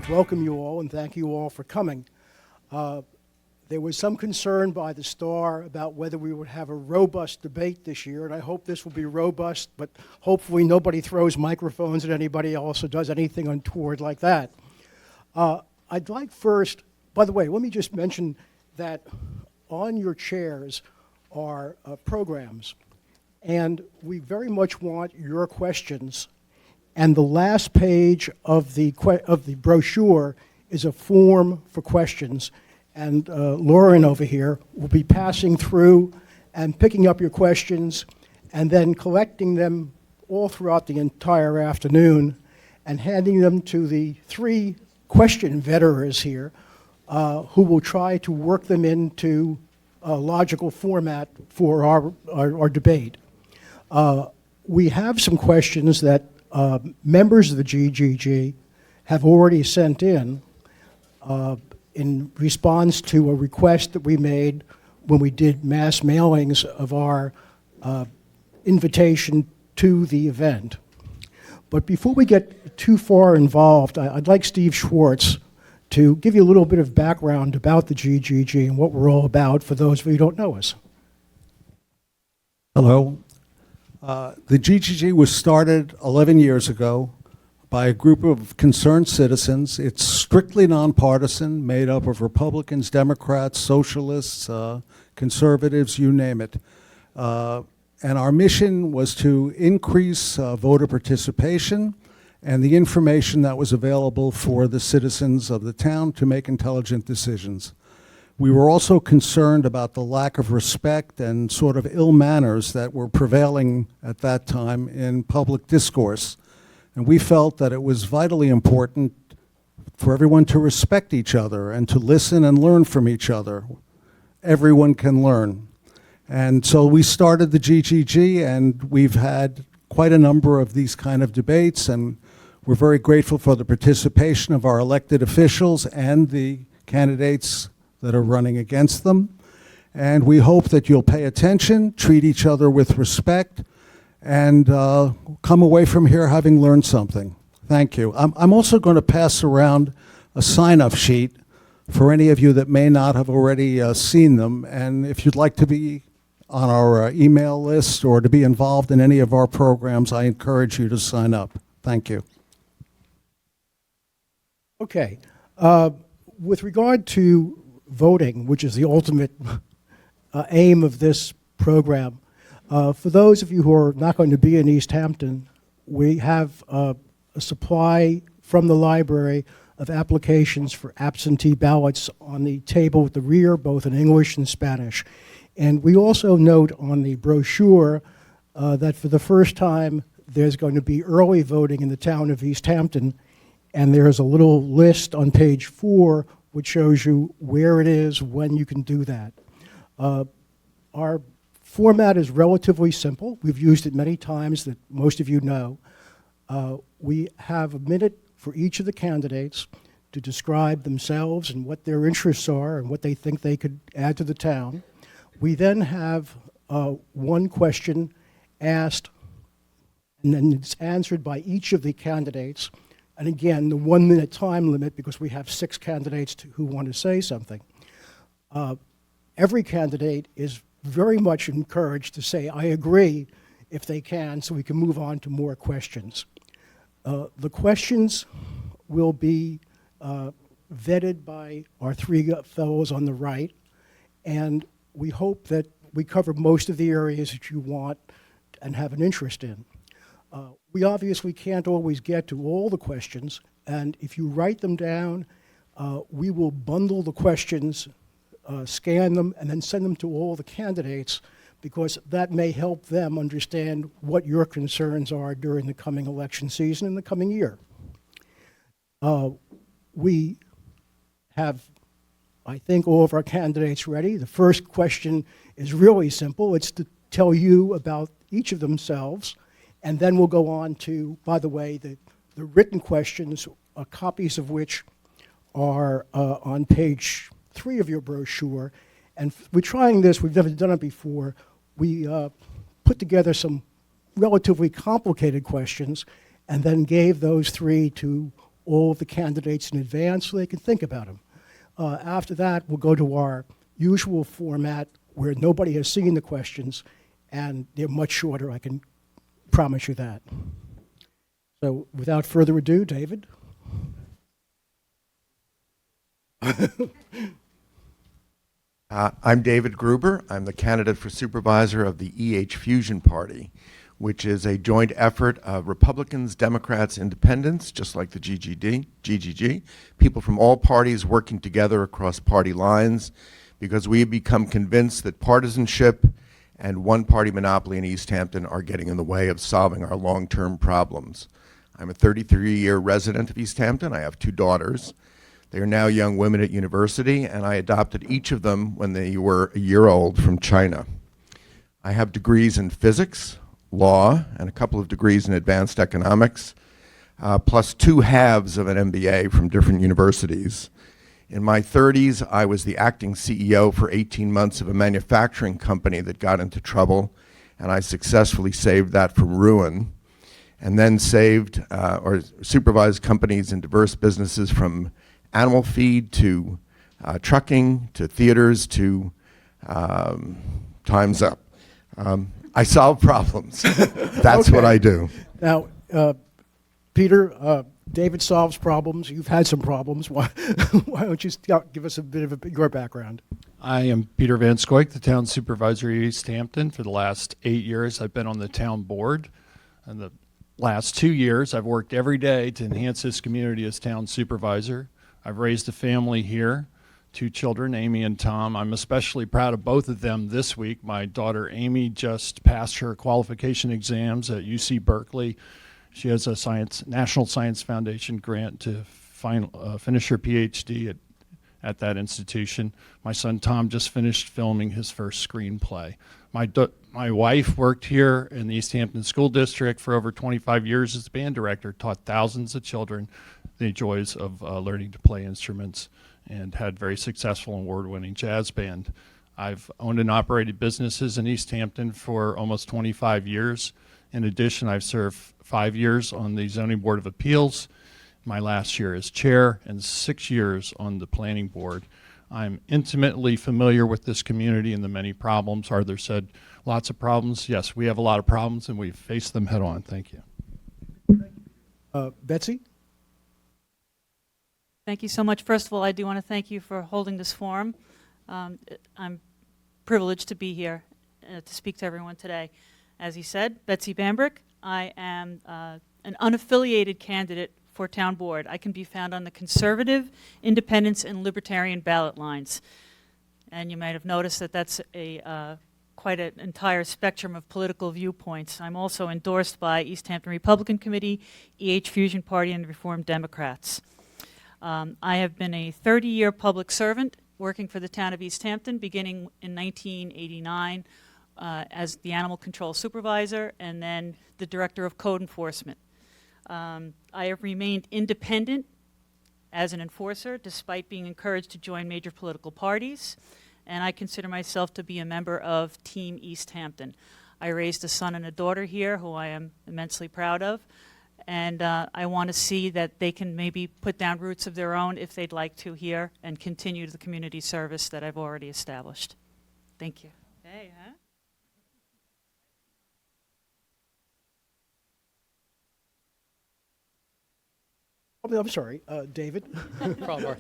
welcome you all and thank you all for coming. There was some concern by the Star about whether we would have a robust debate this year, and I hope this will be robust, but hopefully nobody throws microphones at anybody else or does anything untoward like that. I'd like first, by the way, let me just mention that on your chairs are programs, and we very much want your questions. And the last page of the brochure is a form for questions. And Lauren over here will be passing through and picking up your questions and then collecting them all throughout the entire afternoon and handing them to the three question vetterers here who will try to work them into a logical format for our debate. We have some questions that members of the GGG have already sent in response to a request that we made when we did mass mailings of our invitation to the event. But before we get too far involved, I'd like Steve Schwartz to give you a little bit of background about the GGG and what we're all about for those of you who don't know us. Hello. The GGG was started 11 years ago by a group of concerned citizens. It's strictly nonpartisan, made up of Republicans, Democrats, socialists, conservatives, you name it. And our mission was to increase voter participation and the information that was available for the citizens of the town to make intelligent decisions. We were also concerned about the lack of respect and sort of ill manners that were prevailing at that time in public discourse. And we felt that it was vitally important for everyone to respect each other and to listen and learn from each other. Everyone can learn. And so we started the GGG, and we've had quite a number of these kind of debates, and we're very grateful for the participation of our elected officials and the candidates that are running against them. And we hope that you'll pay attention, treat each other with respect, and come away from here having learned something. Thank you. I'm also going to pass around a sign-up sheet for any of you that may not have already seen them. And if you'd like to be on our email list or to be involved in any of our programs, I encourage you to sign up. Thank you. Okay. With regard to voting, which is the ultimate aim of this program, for those of you who are not going to be in East Hampton, we have a supply from the library of applications for absentee ballots on the table at the rear, both in English and Spanish. And we also note on the brochure that for the first time, there's going to be early voting in the town of East Hampton, and there's a little list on page 4 which shows you where it is, when you can do that. Our format is relatively simple. We've used it many times that most of you know. We have a minute for each of the candidates to describe themselves and what their interests are and what they think they could add to the town. We then have one question asked, and then it's answered by each of the candidates. And again, the 1 minute time limit, because we have 6 candidates who want to say something. Every candidate is very much encouraged to say, I agree, if they can, so we can move on to more questions. The questions will be vetted by our 3 fellows on the right, and we hope that we cover most of the areas that you want and have an interest in. We obviously can't always get to all the questions, and if you write them down, we will bundle the questions, scan them, and then send them to all the candidates, because that may help them understand what your concerns are during the coming election season in the coming year. We have, I think, all of our candidates ready. The first question is really simple. It's to tell you about each of themselves, and then we'll go on to, by the way, the written questions, copies of which are on page 3 of your brochure. And we're trying this, we've never done it before. We put together some relatively complicated questions and then gave those 3 to all of the candidates in advance so they can think about them. After that, we'll go to our usual format where nobody has seen the questions, and they're much shorter, I can promise you that. So without further ado, David. I'm David Gruber. I'm the candidate for supervisor of the EH Fusion Party, which is a joint effort of Republicans, Democrats, Independents, just like the GGG, people from all parties working together across party lines, because we have become convinced that partisanship and one-party monopoly in East Hampton are getting in the way of solving our long-term problems. I'm a 33-year resident of East Hampton. I have 2 daughters. They are now young women at university, and I adopted each of them when they were a year old from China. I have degrees in physics, law, and a couple of degrees in advanced economics, plus 2 halves of an MBA from different universities. In my 30s, I was the acting CEO for 18 months of a manufacturing company that got into trouble, and I successfully saved that from ruin, and then saved or supervised companies in diverse businesses from animal feed to trucking to theaters to Time's Up. I solve problems. That's what I do. Now, Peter, David solves problems. You've had some problems. Why don't you give us a bit of your background? I am Peter Van Scoyoc, the town supervisor of East Hampton. For the last 8 years, I've been on the town board. And the last 2 years, I've worked every day to enhance this community as town supervisor. I've raised a family here, 2 children, Amy and Tom. I'm especially proud of both of them this week. My daughter Amy just passed her qualification exams at UC Berkeley. She has a National Science Foundation grant to finish her PhD at that institution. My son Tom just finished filming his first screenplay. My wife worked here in the East Hampton School District for over 25 years as band director, taught thousands of children the joys of learning to play instruments, and had very successful award-winning jazz band. I've owned and operated businesses in East Hampton for almost 25 years. In addition, I've served 5 years on the Zoning Board of Appeals, my last year as chair, and 6 years on the planning board. I'm intimately familiar with this community and the many problems. Arthur said, lots of problems. Yes, we have a lot of problems, and we've faced them head on. Thank you. Betsy? Thank you so much. First of all, I do want to thank you for holding this forum. I'm privileged to be here to speak to everyone today. As he said, Betsy Bambrick. I am an unaffiliated candidate for town board. I can be found on the conservative, independents, and libertarian ballot lines. And you might have noticed that that's quite an entire spectrum of political viewpoints. I'm also endorsed by East Hampton Republican Committee, EH Fusion Party, and Reformed Democrats. I have been a 30-year public servant working for the town of East Hampton, beginning in 1989 as the animal control supervisor and then the director of code enforcement. I have remained independent as an enforcer despite being encouraged to join major political parties, and I consider myself to be a member of Team East Hampton. I raised a son and a daughter here who I am immensely proud of, and I want to see that they can maybe put down roots of their own if they'd like to here and continue the community service that I've already established. Thank you. Hey, huh? I'm sorry, David. No problem,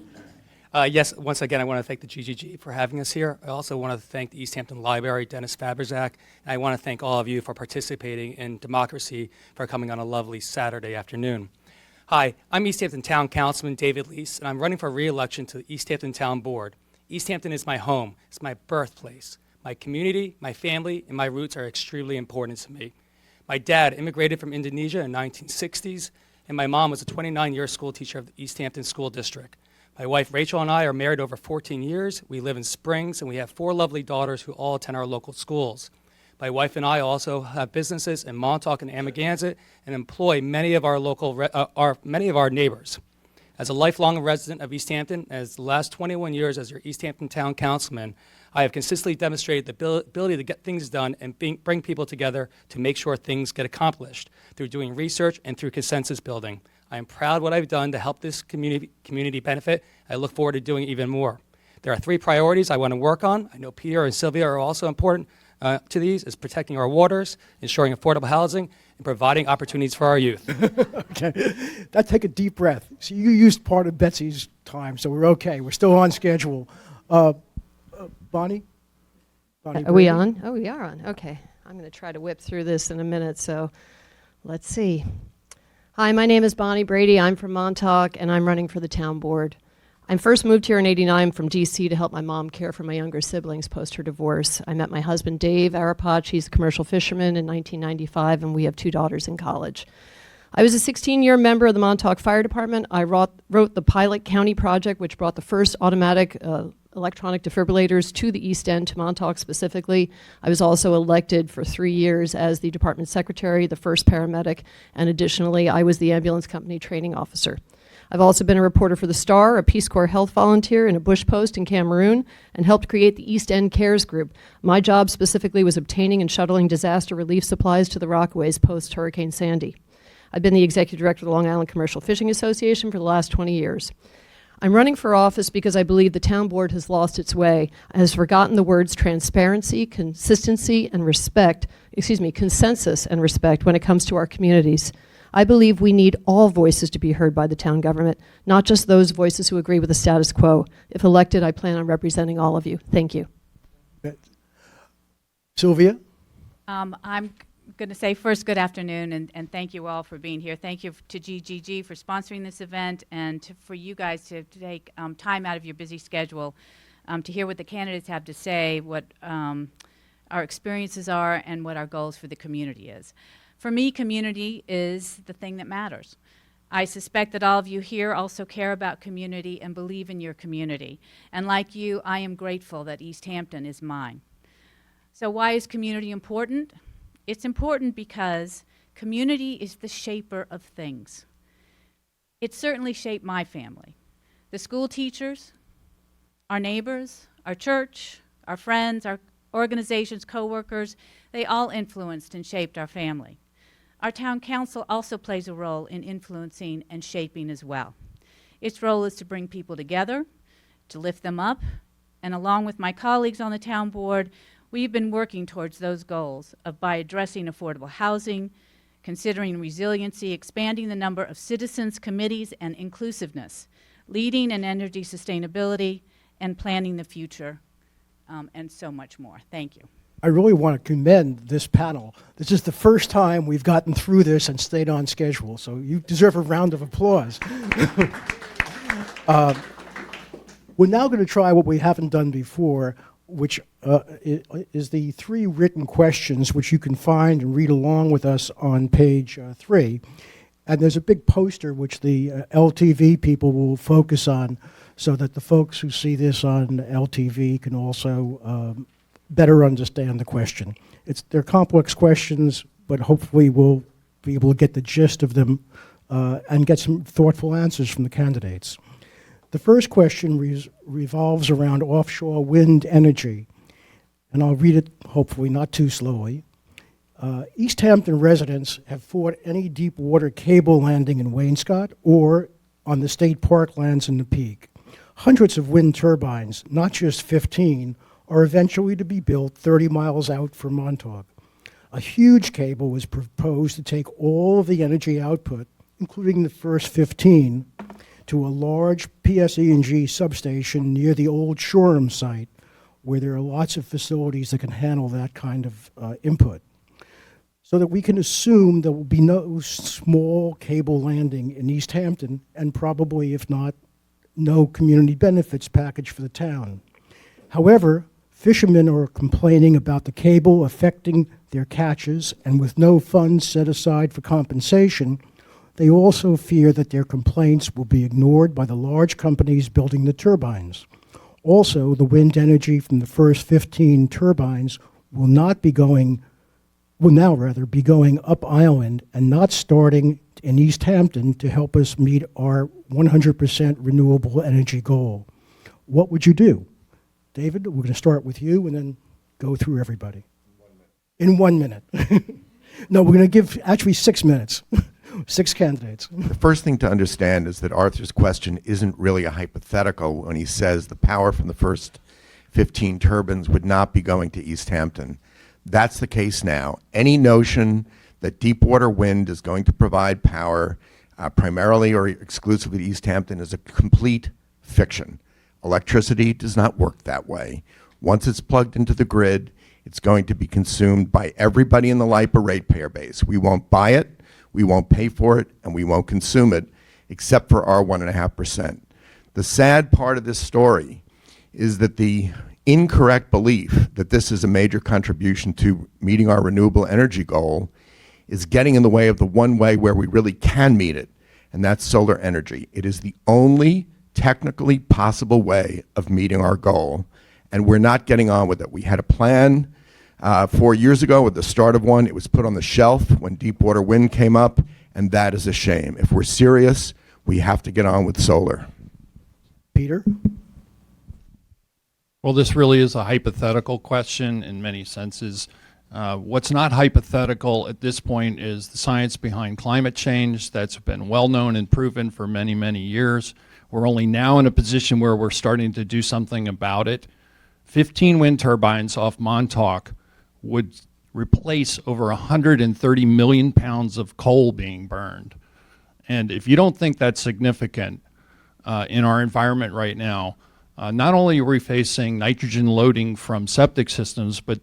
Mark. Yes, once again, I want to thank the GGG for having us here. I also want to thank the East Hampton Library, Dennis Faberzak, and I want to thank all of you for participating in democracy, for coming on a lovely Saturday afternoon. Hi, I'm East Hampton Town Councilman David Lease, and I'm running for re-election to the East Hampton Town Board. East Hampton is my home. It's my birthplace. My community, my family, and my roots are extremely important to me. My dad immigrated from Indonesia in the 1960s, and my mom was a 29-year school teacher of the East Hampton School District. My wife Rachel and I are married over 14 years. We live in Springs, and we have 4 lovely daughters who all attend our local schools. My wife and I also have businesses in Montauk and Amagansett and employ many of our neighbors. As a lifelong resident of East Hampton, as the last 21 years as your East Hampton Town Councilman, I have consistently demonstrated the ability to get things done and bring people together to make sure things get accomplished through doing research and through consensus building. I am proud of what I've done to help this community benefit. I look forward to doing even more. There are 3 priorities I want to work on. I know Peter and Sylvia are also important to these, is protecting our waters, ensuring affordable housing, and providing opportunities for our youth. Okay, take a deep breath. So you used part of Betsy's time, so we're okay. We're still on schedule. Bonnie? Bonnie Are we Brady? on? Oh, we are on. Okay. I'm going to try to whip through this in a minute, so let's see. Hi, my name is Bonnie Brady. I'm from Montauk, and I'm running for the town board. I first moved here in '89 from D.C. to help my mom care for my younger siblings post her divorce. I met my husband, Dave Arapach. He's a commercial fisherman in 1995, and we have 2 daughters in college. I was a 16-year member of the Montauk Fire Department. I wrote the Pilot County project, which brought the first automatic electronic defibrillators to the East End, to Montauk specifically. I was also elected for 3 years as the department secretary, the first paramedic, and additionally, I was the ambulance company training officer. I've also been a reporter for the Star, a Peace Corps health volunteer, and a bush post in Cameroon, and helped create the East End Cares Group. My job specifically was obtaining and shuttling disaster relief supplies to the Rockaways post-Hurricane Sandy. I've been the executive director of the Long Island Commercial Fishing Association for the last 20 years. I'm running for office because I believe the town board has lost its way, has forgotten the words transparency, consistency, and consensus and respect when it comes to our communities. I believe we need all voices to be heard by the town government, not just those voices who agree with the status quo. If elected, I plan on representing all of you. Thank you. Sylvia? I'm going to say first, good afternoon, and thank you all for being here. Thank you to GGG for sponsoring this event, and for you guys to take time out of your busy schedule to hear what the candidates have to say, what our experiences are, and what our goals for the community is. For me, community is the thing that matters. I suspect that all of you here also care about community and believe in your community. And like you, I am grateful that East Hampton is mine. So why is community important? It's important because community is the shaper of things. It certainly shaped my family. The school teachers, our neighbors, our church, our friends, our organizations, co-workers, they all influenced and shaped our family. Our town council also plays a role in influencing and shaping as well. Its role is to bring people together, to lift them up, and along with my colleagues on the town board, we've been working towards those goals by addressing affordable housing, considering resiliency, expanding the number of citizens, committees, and inclusiveness, leading in energy sustainability, and planning the future, and so much more. Thank you. I really want to commend this panel. This is the first time we've gotten through this and stayed on schedule, so you deserve a round of applause. We're now going to try what we haven't done before, which is the 3 written questions, which you can find and read along with us on page 3. And there's a big poster which the LTV people will focus on, so that the folks who see this on LTV can also better understand the question. They're complex questions, but hopefully we'll be able to get the gist of them and get some thoughtful answers from the candidates. The first question revolves around offshore wind energy, and I'll read it hopefully not too slowly. East Hampton residents have fought any deep water cable landing in Wainscott or on the state parklands in the Peak. Hundreds of wind turbines, not just 15, are eventually to be built 30 miles out from Montauk. A huge cable was proposed to take all of the energy output, including the first 15, to a large PSE&G substation near the old Shoreham site, where there are lots of facilities that can handle that kind of input. So that we can assume there will be no small cable landing in East Hampton, and probably, if not, no community benefits package for the town. However, fishermen are complaining about the cable affecting their catches, and with no funds set aside for compensation, they also fear that their complaints will be ignored by the large companies building the turbines. Also, the wind energy from the first 15 turbines will now be going up island and not starting in East Hampton to help us meet our 100% renewable energy goal. What would you do? David, we're going to start with you and then go through everybody. In 1 minute. No, we're going to give actually 6 minutes. 6 candidates. The first thing to understand is that Arthur's question isn't really a hypothetical when he says the power from the first 15 turbines would not be going to East Hampton. That's the case now. Any notion that deep water wind is going to provide power primarily or exclusively to East Hampton is a complete fiction. Electricity does not work that way. Once it's plugged into the grid, it's going to be consumed by everybody in the LIPA ratepayer base. We won't buy it, we won't pay for it, and we won't consume it, except for our 1.5%. The sad part of this story is that the incorrect belief that this is a major contribution to meeting our renewable energy goal is getting in the way of the one way where we really can meet it, and that's solar energy. It is the only technically possible way of meeting our goal, and we're not getting on with it. We had a plan 4 years ago with the start of one. It was put on the shelf when deep water wind came up, and that is a shame. If we're serious, we have to get on with solar. Peter? Well, this really is a hypothetical question in many senses. What's not hypothetical at this point is the science behind climate change that's been well known and proven for many, many years. We're only now in a position where we're starting to do something about it. 15 wind turbines off Montauk would replace over 130 million pounds of coal being burned. And if you don't think that's significant in our environment right now, not only are we facing nitrogen loading from septic systems, but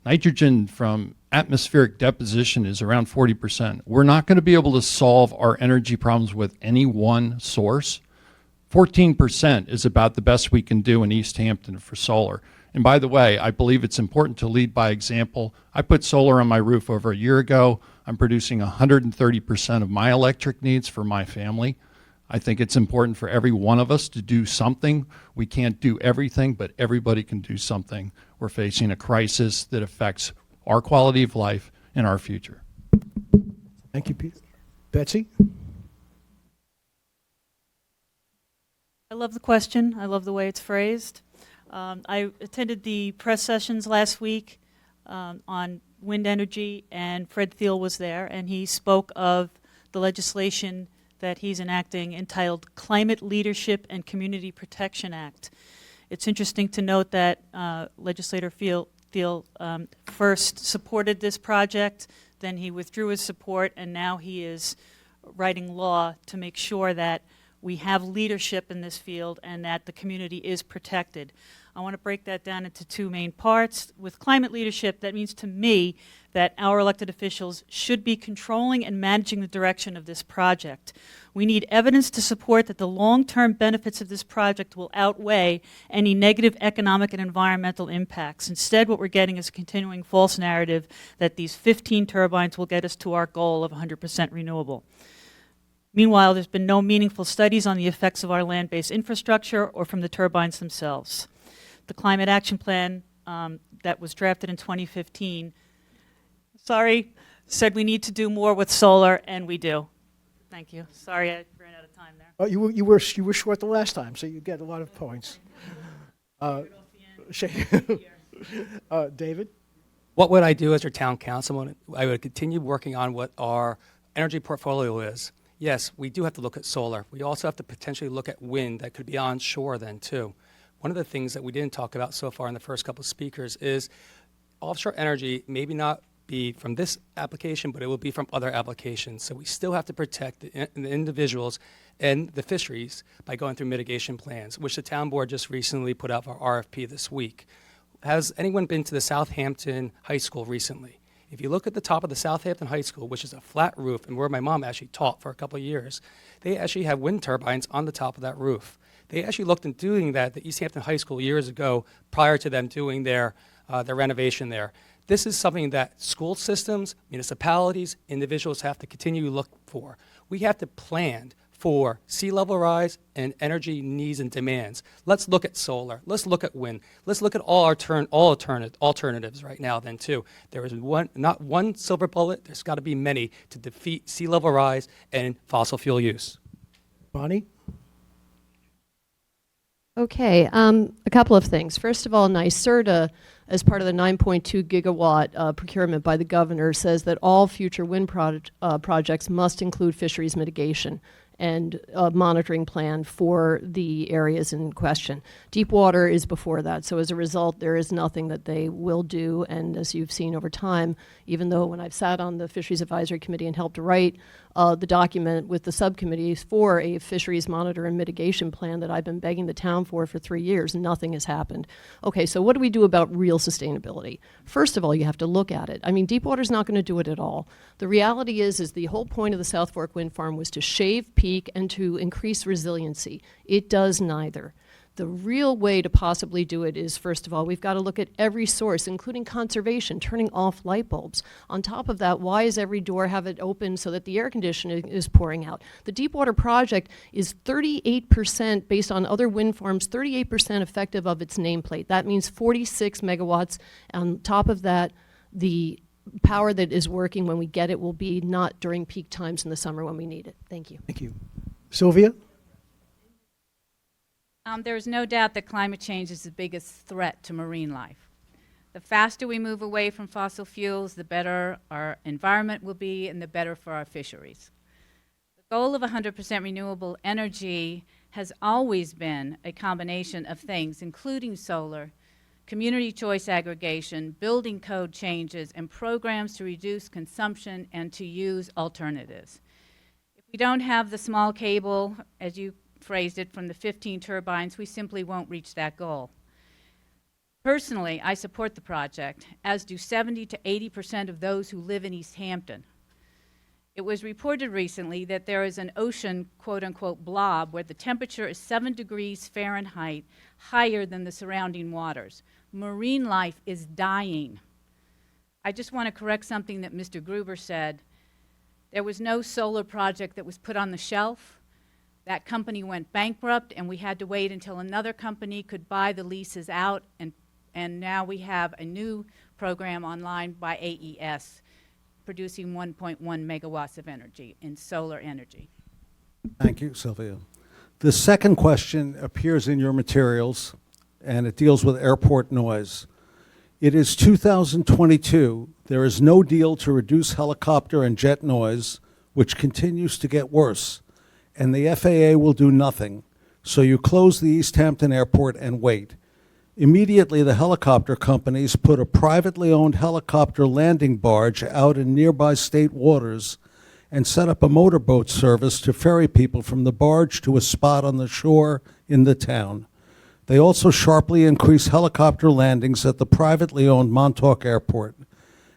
nitrogen from atmospheric deposition is around 40%. We're not going to be able to solve our energy problems with any one source. 14% is about the best we can do in East Hampton for solar. And by the way, I believe it's important to lead by example. I put solar on my roof over a year ago. I'm producing 130% of my electric needs for my family. I think it's important for every one of us to do something. We can't do everything, but everybody can do something. We're facing a crisis that affects our quality of life and our future. Thank you, Peter. Betsy? I love the question. I love the way it's phrased. I attended the press sessions last week on wind energy, and Fred Thiel was there, and he spoke of the legislation that he's enacting entitled Climate Leadership and Community Protection Act. It's interesting to note that Legislator Thiel first supported this project, then he withdrew his support, and now he is writing law to make sure that we have leadership in this field and that the community is protected. I want to break that down into two main parts. With climate leadership, that means to me that our elected officials should be controlling and managing the direction of this project. We need evidence to support that the long-term benefits of this project will outweigh any negative economic and environmental impacts. Instead, what we're getting is a continuing false narrative that these 15 turbines will get us to our goal of 100% renewable. Meanwhile, there's been no meaningful studies on the effects of our land-based infrastructure or from the turbines themselves. The Climate Action Plan that was drafted in 2015, said we need to do more with solar, and we do. Thank you. Sorry, I ran out of time there. Oh, you were short the last time, so you get a lot of points. David? What would I do as your town councilman? I would continue working on what our energy portfolio is. Yes, we do have to look at solar. We also have to potentially look at wind that could be onshore then too. One of the things that we didn't talk about so far in the first couple of speakers is offshore energy maybe not be from this application, but it will be from other applications. So we still have to protect the individuals and the fisheries by going through mitigation plans, which the town board just recently put out for RFP this week. Has anyone been to the Southampton High School recently? If you look at the top of the Southampton High School, which is a flat roof and where my mom actually taught for a couple of years, they actually have wind turbines on the top of that roof. They actually looked into doing that at the East Hampton High School years ago prior to them doing their renovation there. This is something that school systems, municipalities, individuals have to continue to look for. We have to plan for sea level rise and energy needs and demands. Let's look at solar. Let's look at wind. Let's look at all alternatives right now then too. There is not one silver bullet. There's got to be many to defeat sea level rise and fossil fuel use. Bonnie? Okay, a couple of things. First of all, NYSERDA, as part of the 9.2 gigawatt procurement by the governor, says that all future wind projects must include fisheries mitigation and a monitoring plan for the areas in question. Deepwater is before that, so as a result, there is nothing that they will do. And as you've seen over time, even though when I've sat on the Fisheries Advisory Committee and helped write the document with the subcommittees for a fisheries monitor and mitigation plan that I've been begging the town for 3 years, nothing has happened. Okay, so what do we do about real sustainability? First of all, you have to look at it. I mean, Deepwater's not going to do it at all. The reality is the whole point of the South Fork Wind Farm was to shave peak and to increase resiliency. It does neither. The real way to possibly do it is, first of all, we've got to look at every source, including conservation, turning off light bulbs. On top of that, why does every door have it open so that the air conditioning is pouring out? The Deepwater project is 38%, based on other wind farms, 38% effective of its nameplate. That means 46 megawatts. On top of that, the power that is working when we get it will be not during peak times in the summer when we need it. Thank you. Thank you. Sylvia? There is no doubt that climate change is the biggest threat to marine life. The faster we move away from fossil fuels, the better our environment will be and the better for our fisheries. The goal of 100% renewable energy has always been a combination of things, including solar, community choice aggregation, building code changes, and programs to reduce consumption and to use alternatives. If we don't have the small cable, as you phrased it, from the 15 turbines, we simply won't reach that goal. Personally, I support the project, as do 70 to 80% of those who live in East Hampton. It was reported recently that there is an ocean, quote-unquote, blob, where the temperature is 7 degrees Fahrenheit higher than the surrounding waters. Marine life is dying. I just want to correct something that Mr. Gruber said. There was no solar project that was put on the shelf. That company went bankrupt, and we had to wait until another company could buy the leases out, and now we have a new program online by AES producing 1.1 megawatts of energy in solar energy. Thank you, Sylvia. The second question appears in your materials, and it deals with airport noise. It is 2022. There is no deal to reduce helicopter and jet noise, which continues to get worse, and the FAA will do nothing. So you close the East Hampton Airport and wait. Immediately, the helicopter companies put a privately owned helicopter landing barge out in nearby state waters and set up a motorboat service to ferry people from the barge to a spot on the shore in the town. They also sharply increase helicopter landings at the privately owned Montauk Airport.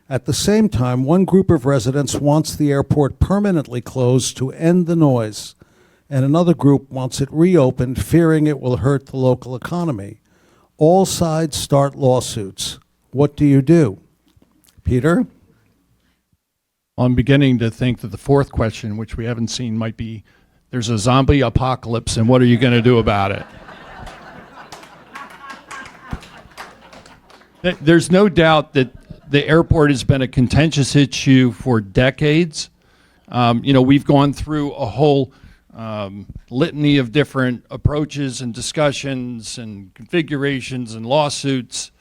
At the same time, one group of residents wants the airport permanently closed to end the noise, and another group wants it reopened, fearing it will hurt the local economy. All sides start lawsuits. What do you do? Peter? I'm beginning to think that the fourth question, which we haven't seen, might be, there's a zombie apocalypse, and what are you going to do about it? There's no doubt that the airport has been a contentious issue for decades. We've gone through a whole litany of different approaches and discussions and configurations and lawsuits.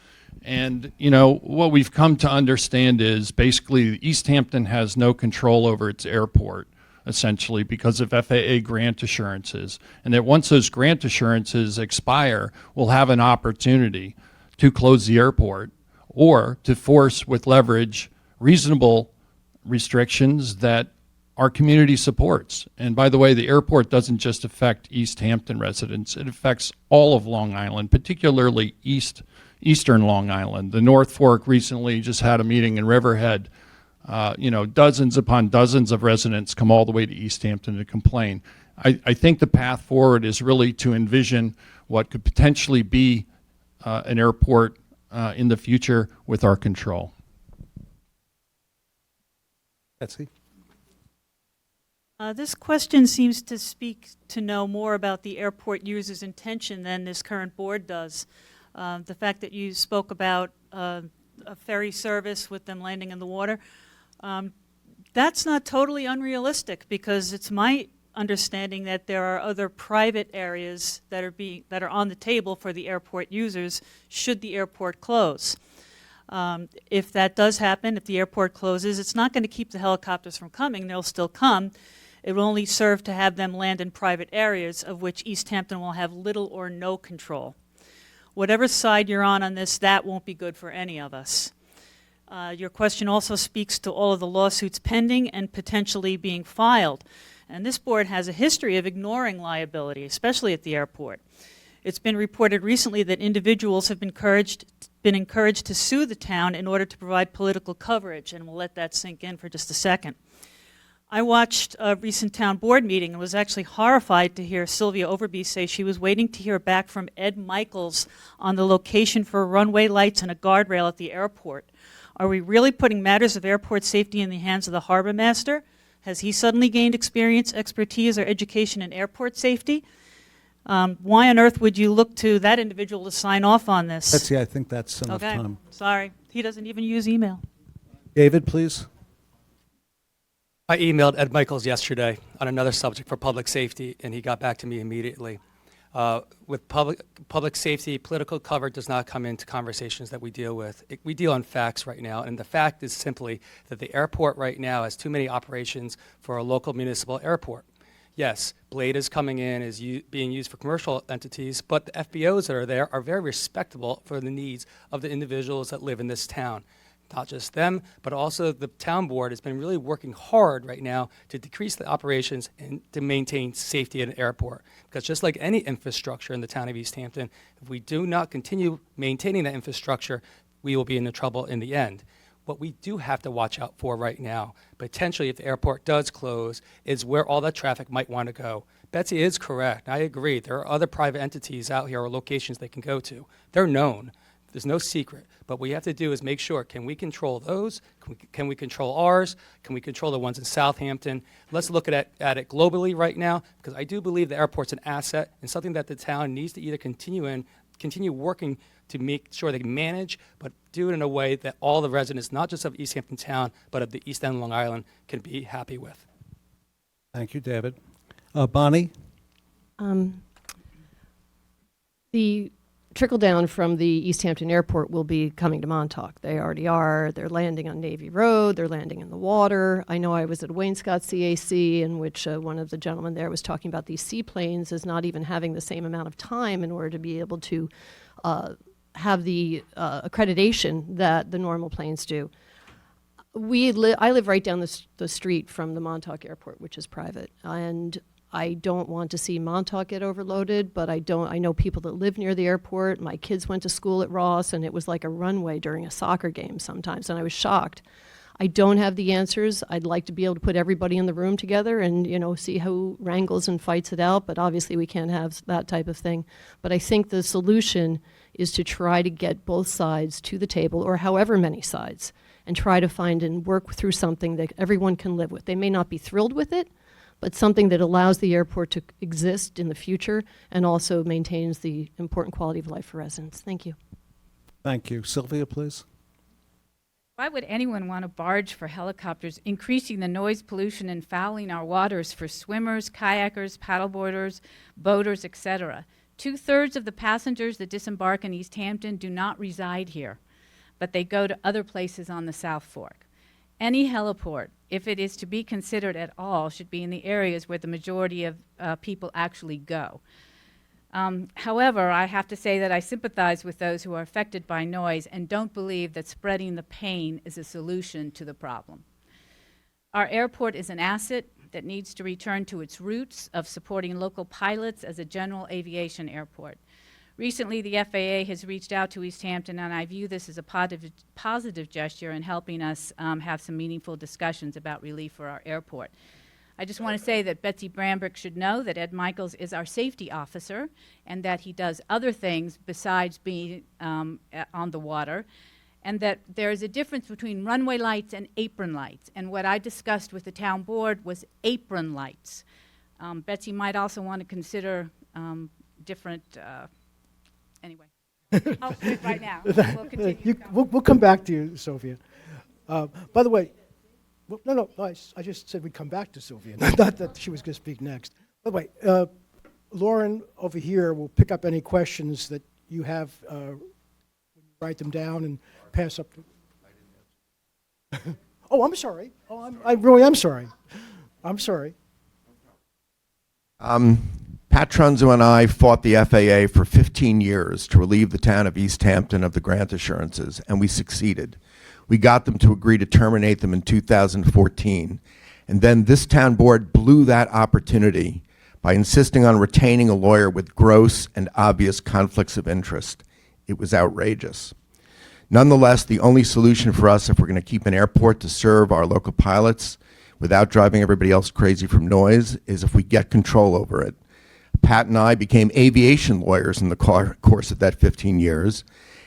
And, what we've come to understand is basically East Hampton has no control over its airport, essentially, because of FAA grant assurances. And that once those grant assurances expire, we'll have an opportunity to close the airport or to force with leverage reasonable restrictions that our community supports. And by the way, the airport doesn't just affect East Hampton residents, it affects all of Long Island, particularly eastern Long Island. The North Fork recently just had a meeting in Riverhead. Dozens upon dozens of residents come all the way to East Hampton to complain. I think the path forward is really to envision what could potentially be an airport in the future with our control. Betsy? This question seems to speak to know more about the airport user's intention than this current board does. The fact that you spoke about a ferry service with them landing in the water, that's not totally unrealistic, because it's my understanding that there are other private areas that are on the table for the airport users should the airport close. If that does happen, if the airport closes, it's not going to keep the helicopters from coming. They'll still come. It will only serve to have them land in private areas of which East Hampton will have little or no control. Whatever side you're on this, that won't be good for any of us. Your question also speaks to all of the lawsuits pending and potentially being filed. And this board has a history of ignoring liability, especially at the airport. It's been reported recently that individuals have been encouraged to sue the town in order to provide political coverage, and we'll let that sink in for just a second. I watched a recent town board meeting and was actually horrified to hear Sylvia Overby say she was waiting to hear back from Ed Michaels on the location for runway lights and a guardrail at the airport. Are we really putting matters of airport safety in the hands of the harbor master? Has he suddenly gained experience, expertise, or education in airport safety? Why on earth would you look to that individual to sign off on this? Betsy, I think that's enough Okay, time. sorry. He doesn't even use email. David, please. I emailed Ed Michaels yesterday on another subject for public safety, and he got back to me immediately. With public safety, political cover does not come into conversations that we deal with. We deal on facts right now, and the fact is simply that the airport right now has too many operations for a local municipal airport. Yes, Blade is coming in, is being used for commercial entities, but the FBOs that are there are very respectable for the needs of the individuals that live in this town. Not just them, but also the town board has been really working hard right now to decrease the operations and to maintain safety at an airport. Because just like any infrastructure in the town of East Hampton, if we do not continue maintaining that infrastructure, we will be in trouble in the end. What we do have to watch out for right now, potentially if the airport does close, is where all that traffic might want to go. Betsy is correct. I agree. There are other private entities out here or locations they can go to. They're known. There's no secret. But what we have to do is make sure, can we control those? Can we control ours? Can we control the ones in Southampton? Let's look at it globally right now, because I do believe the airport's an asset and something that the town needs to either continue working to make sure they manage, but do it in a way that all the residents, not just of East Hampton Town, but of the East End Long Island, can be happy with. Thank you, David. Bonnie? The trickle down from the East Hampton Airport will be coming to Montauk. They already are. They're landing on Navy Road. They're landing in the water. I know I was at a Wainscott CAC in which one of the gentlemen there was talking about these seaplanes as not even having the same amount of time in order to be able to have the accreditation that the normal planes do. I live right down the street from the Montauk Airport, which is private, and I don't want to see Montauk get overloaded, but I know people that live near the airport. My kids went to school at Ross, and it was like a runway during a soccer game sometimes, and I was shocked. I don't have the answers. I'd like to be able to put everybody in the room together and, see who wrangles and fights it out, but obviously we can't have that type of thing. But I think the solution is to try to get both sides to the table, or however many sides, and try to find and work through something that everyone can live with. They may not be thrilled with it, but something that allows the airport to exist in the future and also maintains the important quality of life for residents. Thank you. Thank you. Sylvia, please. Why would anyone want to barge for helicopters, increasing the noise pollution and fouling our waters for swimmers, kayakers, paddleboarders, boaters, etc.? 2/3 of the passengers that disembark in East Hampton do not reside here, but they go to other places on the South Fork. Any heliport, if it is to be considered at all, should be in the areas where the majority of people actually go. However, I have to say that I sympathize with those who are affected by noise and don't believe that spreading the pain is a solution to the problem. Our airport is an asset that needs to return to its roots of supporting local pilots as a general aviation airport. Recently, the FAA has reached out to East Hampton, and I view this as a positive gesture in helping us have some meaningful discussions about relief for our airport. I just want to say that Betsy Bambrick should know that Ed Michaels is our safety officer and that he does other things besides being on the water, and that there is a difference between runway lights and apron lights. And what I discussed with the town board was apron lights. Betsy might also want to consider different, anyway. I'll quit right now. We'll continue. We'll come back to you, Sophia. By the way, Well, no, I just said we'd come back to Sylvia, not that she was going to speak next. By the way, Lauren over here will pick up any questions that you have, write them down and pass up to. Oh, I'm sorry. Oh, I really am sorry. I'm sorry. Pat Trunzo and I fought the FAA for 15 years to relieve the town of East Hampton of the grant assurances, and we succeeded. We got them to agree to terminate them in 2014. And then this town board blew that opportunity by insisting on retaining a lawyer with gross and obvious conflicts of interest. It was outrageous. Nonetheless, the only solution for us, if we're going to keep an airport to serve our local pilots without driving everybody else crazy from noise, is if we get control over it. Pat and I became aviation lawyers in the course of that 15 years,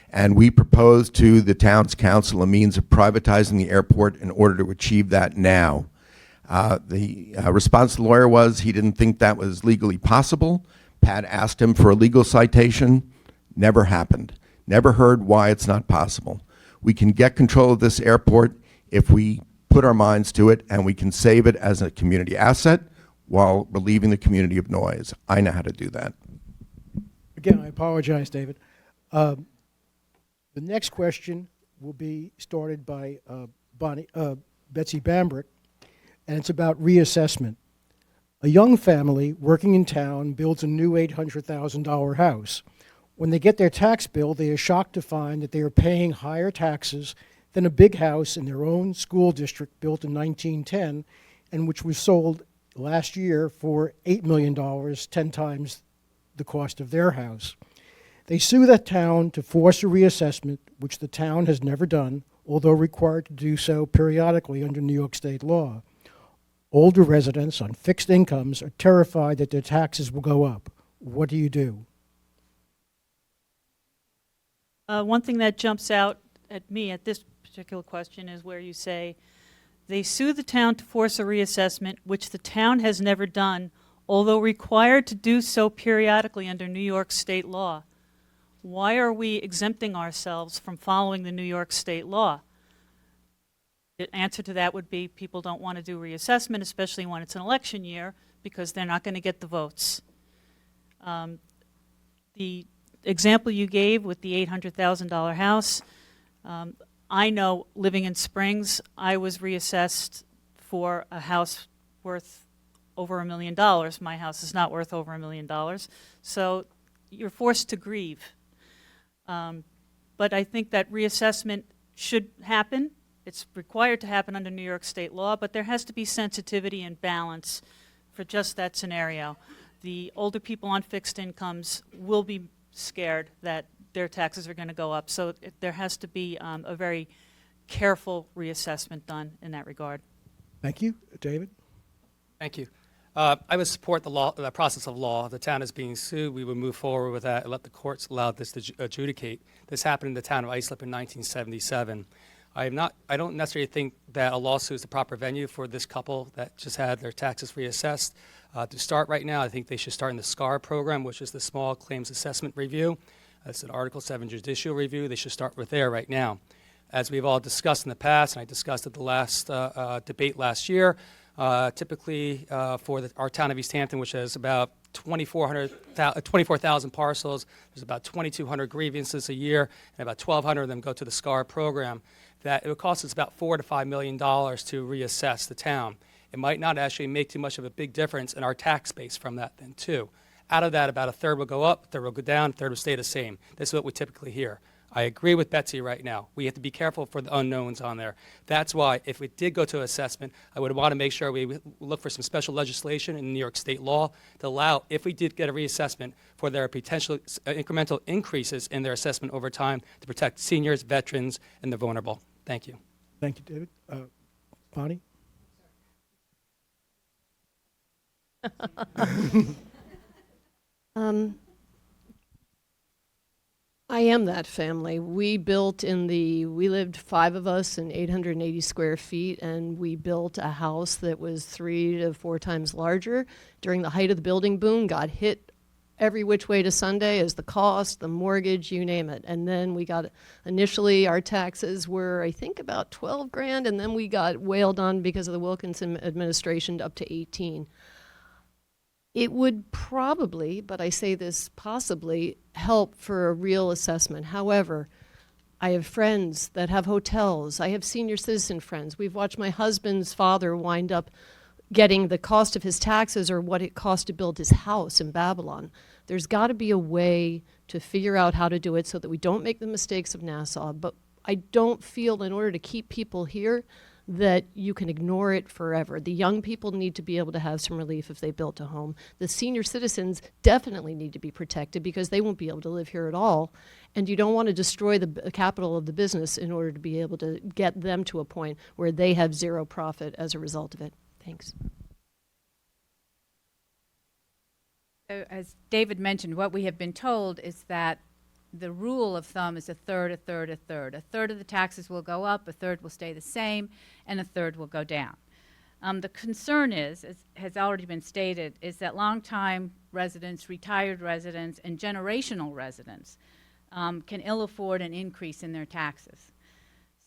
and we proposed to the town's council a means of privatizing the airport in order to achieve that now. The response to the lawyer was he didn't think that was legally possible. Pat asked him for a legal citation. Never happened. Never heard why it's not possible. We can get control of this airport if we put our minds to it, and we can save it as a community asset while relieving the community of noise. I know how to do that. Again, I apologize, David. The next question will be started by Betsy Bambrick, and it's about reassessment. A young family working in town builds a new $800,000 house. When they get their tax bill, they are shocked to find that they are paying higher taxes than a big house in their own school district built in 1910 and which was sold last year for $8 million, 10 times the cost of their house. They sue the town to force a reassessment, which the town has never done, although required to do so periodically under New York state law. Older residents on fixed incomes are terrified that their taxes will go up. What do you do? One thing that jumps out at me at this particular question is where you say, they sue the town to force a reassessment, which the town has never done, although required to do so periodically under New York state law. Why are we exempting ourselves from following the New York state law? The answer to that would be people don't want to do reassessment, especially when it's an election year, because they're not going to get the votes. The example you gave with the $800,000 house, I know living in Springs, I was reassessed for a house worth over $1 million. My house is not worth over $1 million. So you're forced to grieve. But I think that reassessment should happen. It's required to happen under New York state law, but there has to be sensitivity and balance for just that scenario. The older people on fixed incomes will be scared that their taxes are going to go up, so there has to be a very careful reassessment done in that regard. Thank you. David? Thank you. I would support the process of law. The town is being sued. We would move forward with that and let the courts allow this to adjudicate. This happened in the town of Islip in 1977. I don't necessarily think that a lawsuit is the proper venue for this couple that just had their taxes reassessed. To start right now, I think they should start in the SCAR program, which is the Small Claims Assessment Review. That's an Article 7 judicial review. They should start with there right now. As we've all discussed in the past, and I discussed at the last debate last year, typically for our town of East Hampton, which has about 24,000 parcels, there's about 2,200 grievances a year, and about 1,200 of them go to the SCAR program. That it would cost us about $4 to $5 million to reassess the town. It might not actually make too much of a big difference in our tax base from that then too. Out of that, about a third will go up, a third will go down, a third will stay the same. This is what we typically hear. I agree with Betsy right now. We have to be careful for the unknowns on there. That's why if we did go to assessment, I would want to make sure we look for some special legislation in New York state law to allow, if we did get a reassessment, for their potential incremental increases in their assessment over time to protect seniors, veterans, and the vulnerable. Thank you. Thank you, David. Bonnie? I am that family. We lived 5 of us in 880 square feet, and we built a house that was 3 to 4 times larger. During the height of the building boom, got hit every which way to Sunday as the cost, the mortgage, you name it. And then we got, initially our taxes were, I think, about 12 grand, and then we got wailed on because of the Wilkinson administration up to 18. It would probably, but I say this possibly, help for a real assessment. However, I have friends that have hotels. I have senior citizen friends. We've watched my husband's father wind up getting the cost of his taxes or what it cost to build his house in Babylon. There's got to be a way to figure out how to do it so that we don't make the mistakes of Nassau. But I don't feel, in order to keep people here, that you can ignore it forever. The young people need to be able to have some relief if they built a home. The senior citizens definitely need to be protected because they won't be able to live here at all. And you don't want to destroy the capital of the business in order to be able to get them to a point where they have zero profit as a result of it. Thanks. So as David mentioned, what we have been told is that the rule of thumb is a third, a third, a third. A third of the taxes will go up, a third will stay the same, and a third will go down. The concern is, as has already been stated, is that longtime residents, retired residents, and generational residents can ill afford an increase in their taxes.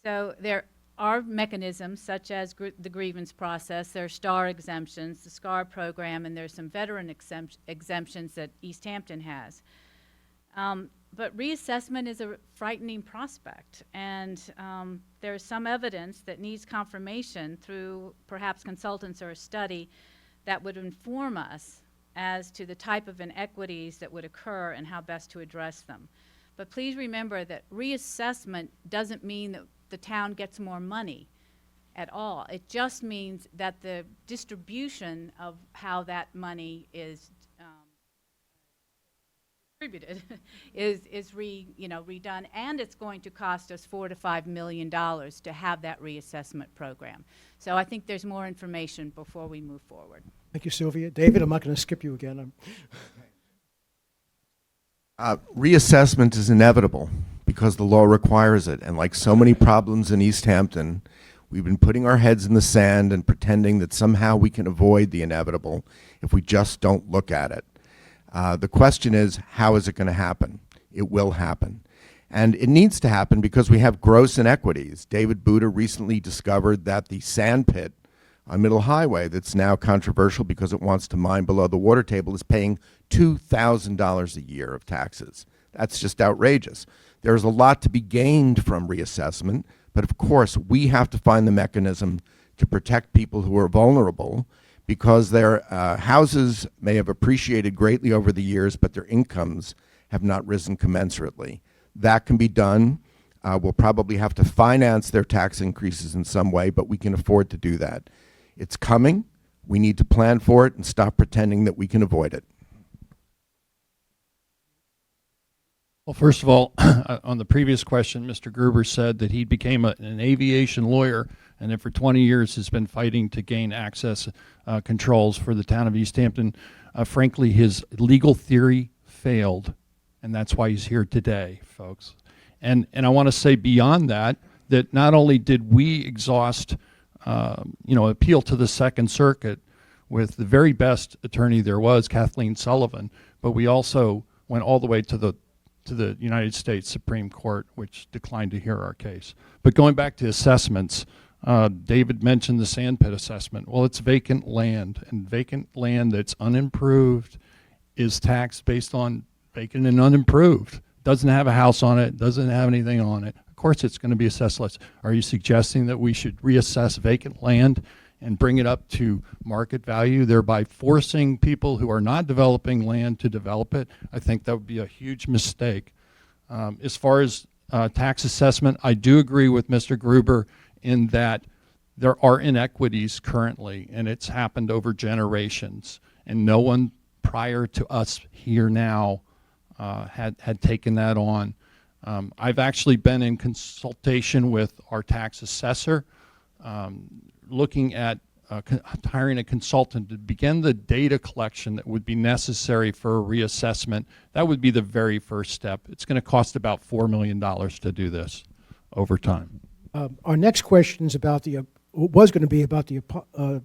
So there are mechanisms such as the grievance process, there are STAR exemptions, the SCAR program, and there's some veteran exemptions that East Hampton has. But reassessment is a frightening prospect, and there's some evidence that needs confirmation through perhaps consultants or a study that would inform us as to the type of inequities that would occur and how best to address them. But please remember that reassessment doesn't mean that the town gets more money at all. It just means that the distribution of how that money is distributed is redone, and it's going to cost us $4 to $5 million to have that reassessment program. So I think there's more information before we move forward. Thank you, Sylvia. David, I'm not going to skip you again. Reassessment is inevitable because the law requires it. And like so many problems in East Hampton, we've been putting our heads in the sand and pretending that somehow we can avoid the inevitable if we just don't look at it. The question is, how is it going to happen? It will happen. And it needs to happen because we have gross inequities. David Buddha recently discovered that the sand pit on Middle Highway, that's now controversial because it wants to mine below the water table, is paying $2,000 a year of taxes. That's just outrageous. There's a lot to be gained from reassessment, but of course we have to find the mechanism to protect people who are vulnerable, because their houses may have appreciated greatly over the years, but their incomes have not risen commensurately. That can be done. We'll probably have to finance their tax increases in some way, but we can afford to do that. It's coming. We need to plan for it and stop pretending that we can avoid it. Well, first of all, on the previous question, Mr. Gruber said that he became an aviation lawyer and that for 20 years has been fighting to gain access controls for the town of East Hampton. Frankly, his legal theory failed, and that's why he's here today, folks. And I want to say beyond that, that not only did we exhaust, appeal to the Second Circuit with the very best attorney there was, Kathleen Sullivan, but we also went all the way to the United States Supreme Court, which declined to hear our case. But going back to assessments, David mentioned the sandpit assessment. Well, it's vacant land, and vacant land that's unimproved is taxed based on vacant and unimproved. Doesn't have a house on it, doesn't have anything on it. Of course it's going to be assessed less. Are you suggesting that we should reassess vacant land and bring it up to market value, thereby forcing people who are not developing land to develop it? I think that would be a huge mistake. As far as tax assessment, I do agree with Mr. Gruber in that there are inequities currently, and it's happened over generations, and no one prior to us here now had taken that on. I've actually been in consultation with our tax assessor, looking at hiring a consultant to begin the data collection that would be necessary for a reassessment. That would be the very first step. It's going to cost about $4 million to do this over time. Our next question is about was going to be about the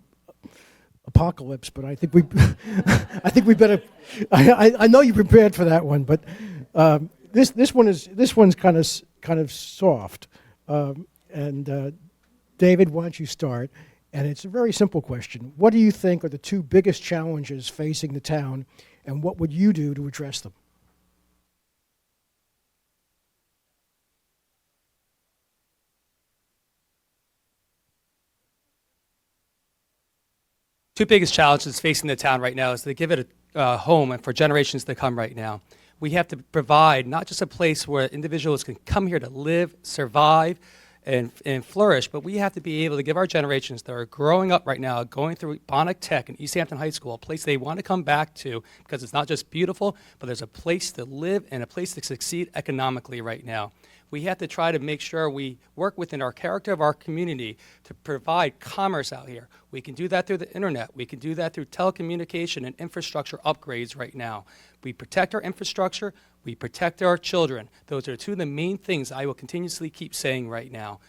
apocalypse, but I think we, I think we better. I know you prepared for that one, but this one's kind of soft. David, why don't you start? And it's a very simple question. What do you think are the two biggest challenges facing the town, and what would you do to address them? Two biggest challenges facing the town right now is to give it a home and for generations to come right now. We have to provide not just a place where individuals can come here to live, survive, and flourish, but we have to be able to give our generations that are growing up right now, going through Bonnock Tech and East Hampton High School, a place they want to come back to because it's not just beautiful, but there's a place to live and a place to succeed economically right now. We have to try to make sure we work within our character of our community to provide commerce out here. We can do that through the internet. We can do that through telecommunication and infrastructure upgrades right now. We protect our infrastructure. We protect our children. Those are two of the main things I will continuously keep saying right now.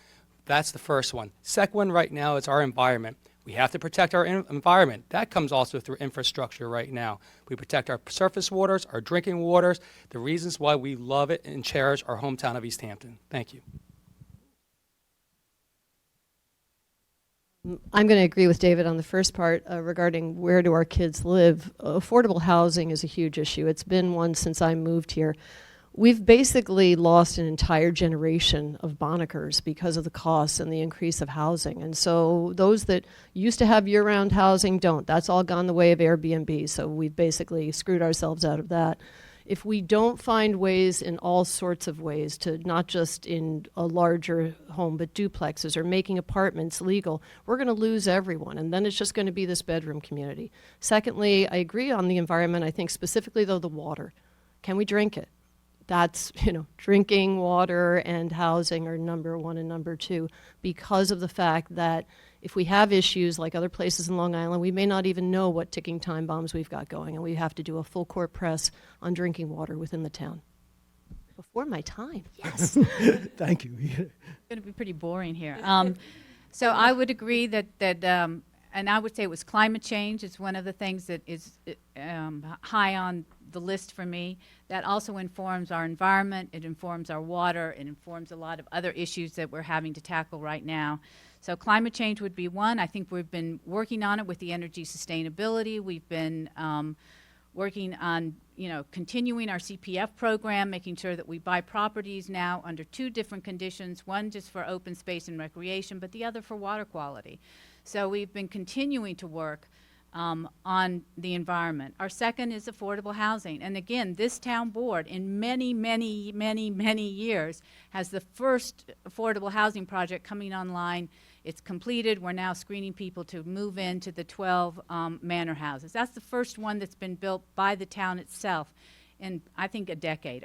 That's the first one. Second one right now is our environment. We have to protect our environment. That comes also through infrastructure right now. We protect our surface waters, our drinking waters, the reasons why we love it and cherish our hometown of East Hampton. Thank you. I'm going to agree with David on the first part regarding where do our kids live. Affordable housing is a huge issue. It's been one since I moved here. We've basically lost an entire generation of Bonnickers because of the costs and the increase of housing. And so those that used to have year-round housing don't. That's all gone the way of Airbnb. So we've basically screwed ourselves out of that. If we don't find ways in all sorts of ways to not just in a larger home, but duplexes or making apartments legal, we're going to lose everyone. And then it's just going to be this bedroom community. Secondly, I agree on the environment. I think specifically, though, the water. Can we drink it? That's, drinking water and housing are number one and number two because of the fact that if we have issues like other places in Long Island, we may not even know what ticking time bombs we've got going, and we have to do a full court press on drinking water within the town. Before my time, yes. Thank you. It's going to be pretty boring here. So I would agree that and I would say it was climate change. It's one of the things that is high on the list for me. That also informs our environment. It informs our water. It informs a lot of other issues that we're having to tackle right now. So climate change would be one. I think we've been working on it with the energy sustainability. We've been working on, continuing our CPF program, making sure that we buy properties now under two different conditions, one just for open space and recreation, but the other for water quality. So we've been continuing to work on the environment. Our second is affordable housing. And again, this town board in many, many, many, many years has the first affordable housing project coming online. It's completed. We're now screening people to move into the 12 manor houses. That's the first one that's been built by the town itself in, I think,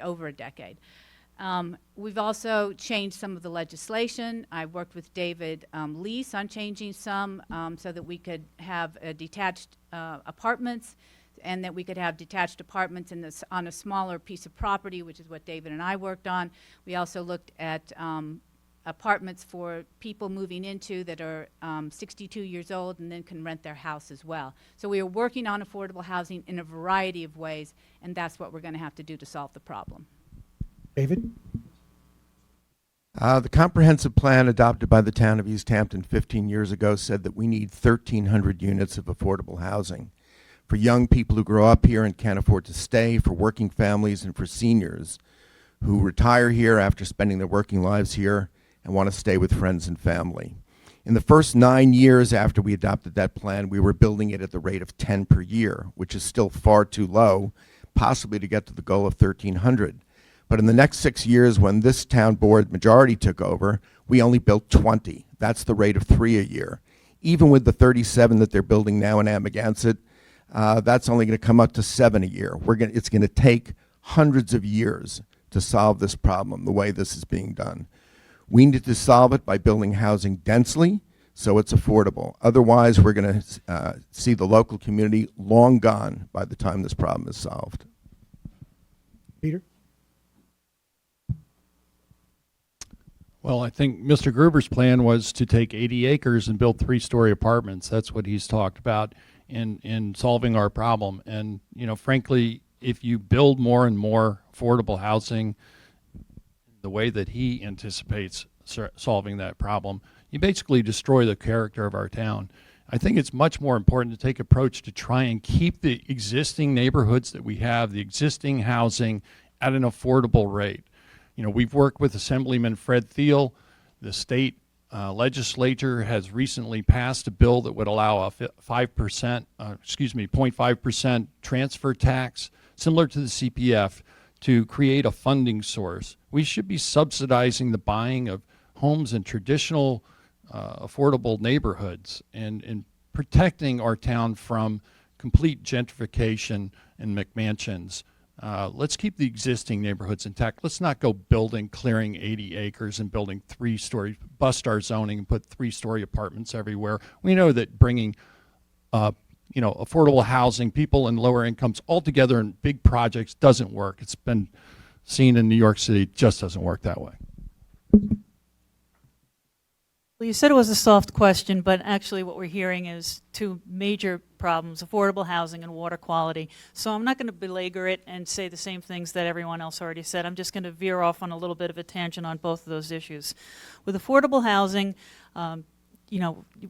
over a decade. We've also changed some of the legislation. I worked with David Lease on changing some so that we could have detached apartments and that we could have detached apartments on a smaller piece of property, which is what David and I worked on. We also looked at apartments for people moving into that are 62 years old and then can rent their house as well. So we are working on affordable housing in a variety of ways, and that's what we're going to have to do to solve the problem. David? The comprehensive plan adopted by the town of East Hampton 15 years ago said that we need 1,300 units of affordable housing for young people who grow up here and can't afford to stay, for working families, and for seniors who retire here after spending their working lives here and want to stay with friends and family. In the first 9 years after we adopted that plan, we were building it at the rate of 10 per year, which is still far too low, possibly to get to the goal of 1,300. But in the next 6 years, when this town board majority took over, we only built 20. That's the rate of 3 a year. Even with the 37 that they're building now in Amagansett, that's only going to come up to 7 a year. It's going to take hundreds of years to solve this problem the way this is being done. We need to solve it by building housing densely so it's affordable. Otherwise, we're going to see the local community long gone by the time this problem is solved. Peter? Well, I think Mr. Gruber's plan was to take 80 acres and build 3-story apartments. That's what he's talked about. in solving our problem. And, you know, frankly, if you build more and more affordable housing the way that he anticipates solving that problem, you basically destroy the character of our town. I think it's much more important to take approach to try and keep the existing neighborhoods that we have, the existing housing, at an affordable rate. You know, we've worked with Assemblyman Fred Thiel. The state legislature has recently passed a bill that would allow a 0.5% transfer tax, similar to the CPF, to create a funding source. We should be subsidizing the buying of homes in traditional affordable neighborhoods and protecting our town from complete gentrification and McMansions. Let's keep the existing neighborhoods intact. Let's not go clearing 80 acres and building 3-story, bust our zoning and put 3-story apartments everywhere. We know that bringing affordable housing, people in lower incomes all together in big projects doesn't work. It's been seen in New York City. It just doesn't work that way. Well, you said it was a soft question, but actually what we're hearing is two major problems: affordable housing and water quality. So I'm not going to belabor it and say the same things that everyone else already said. I'm just going to veer off on a little bit of a tangent on both of those issues. With affordable housing,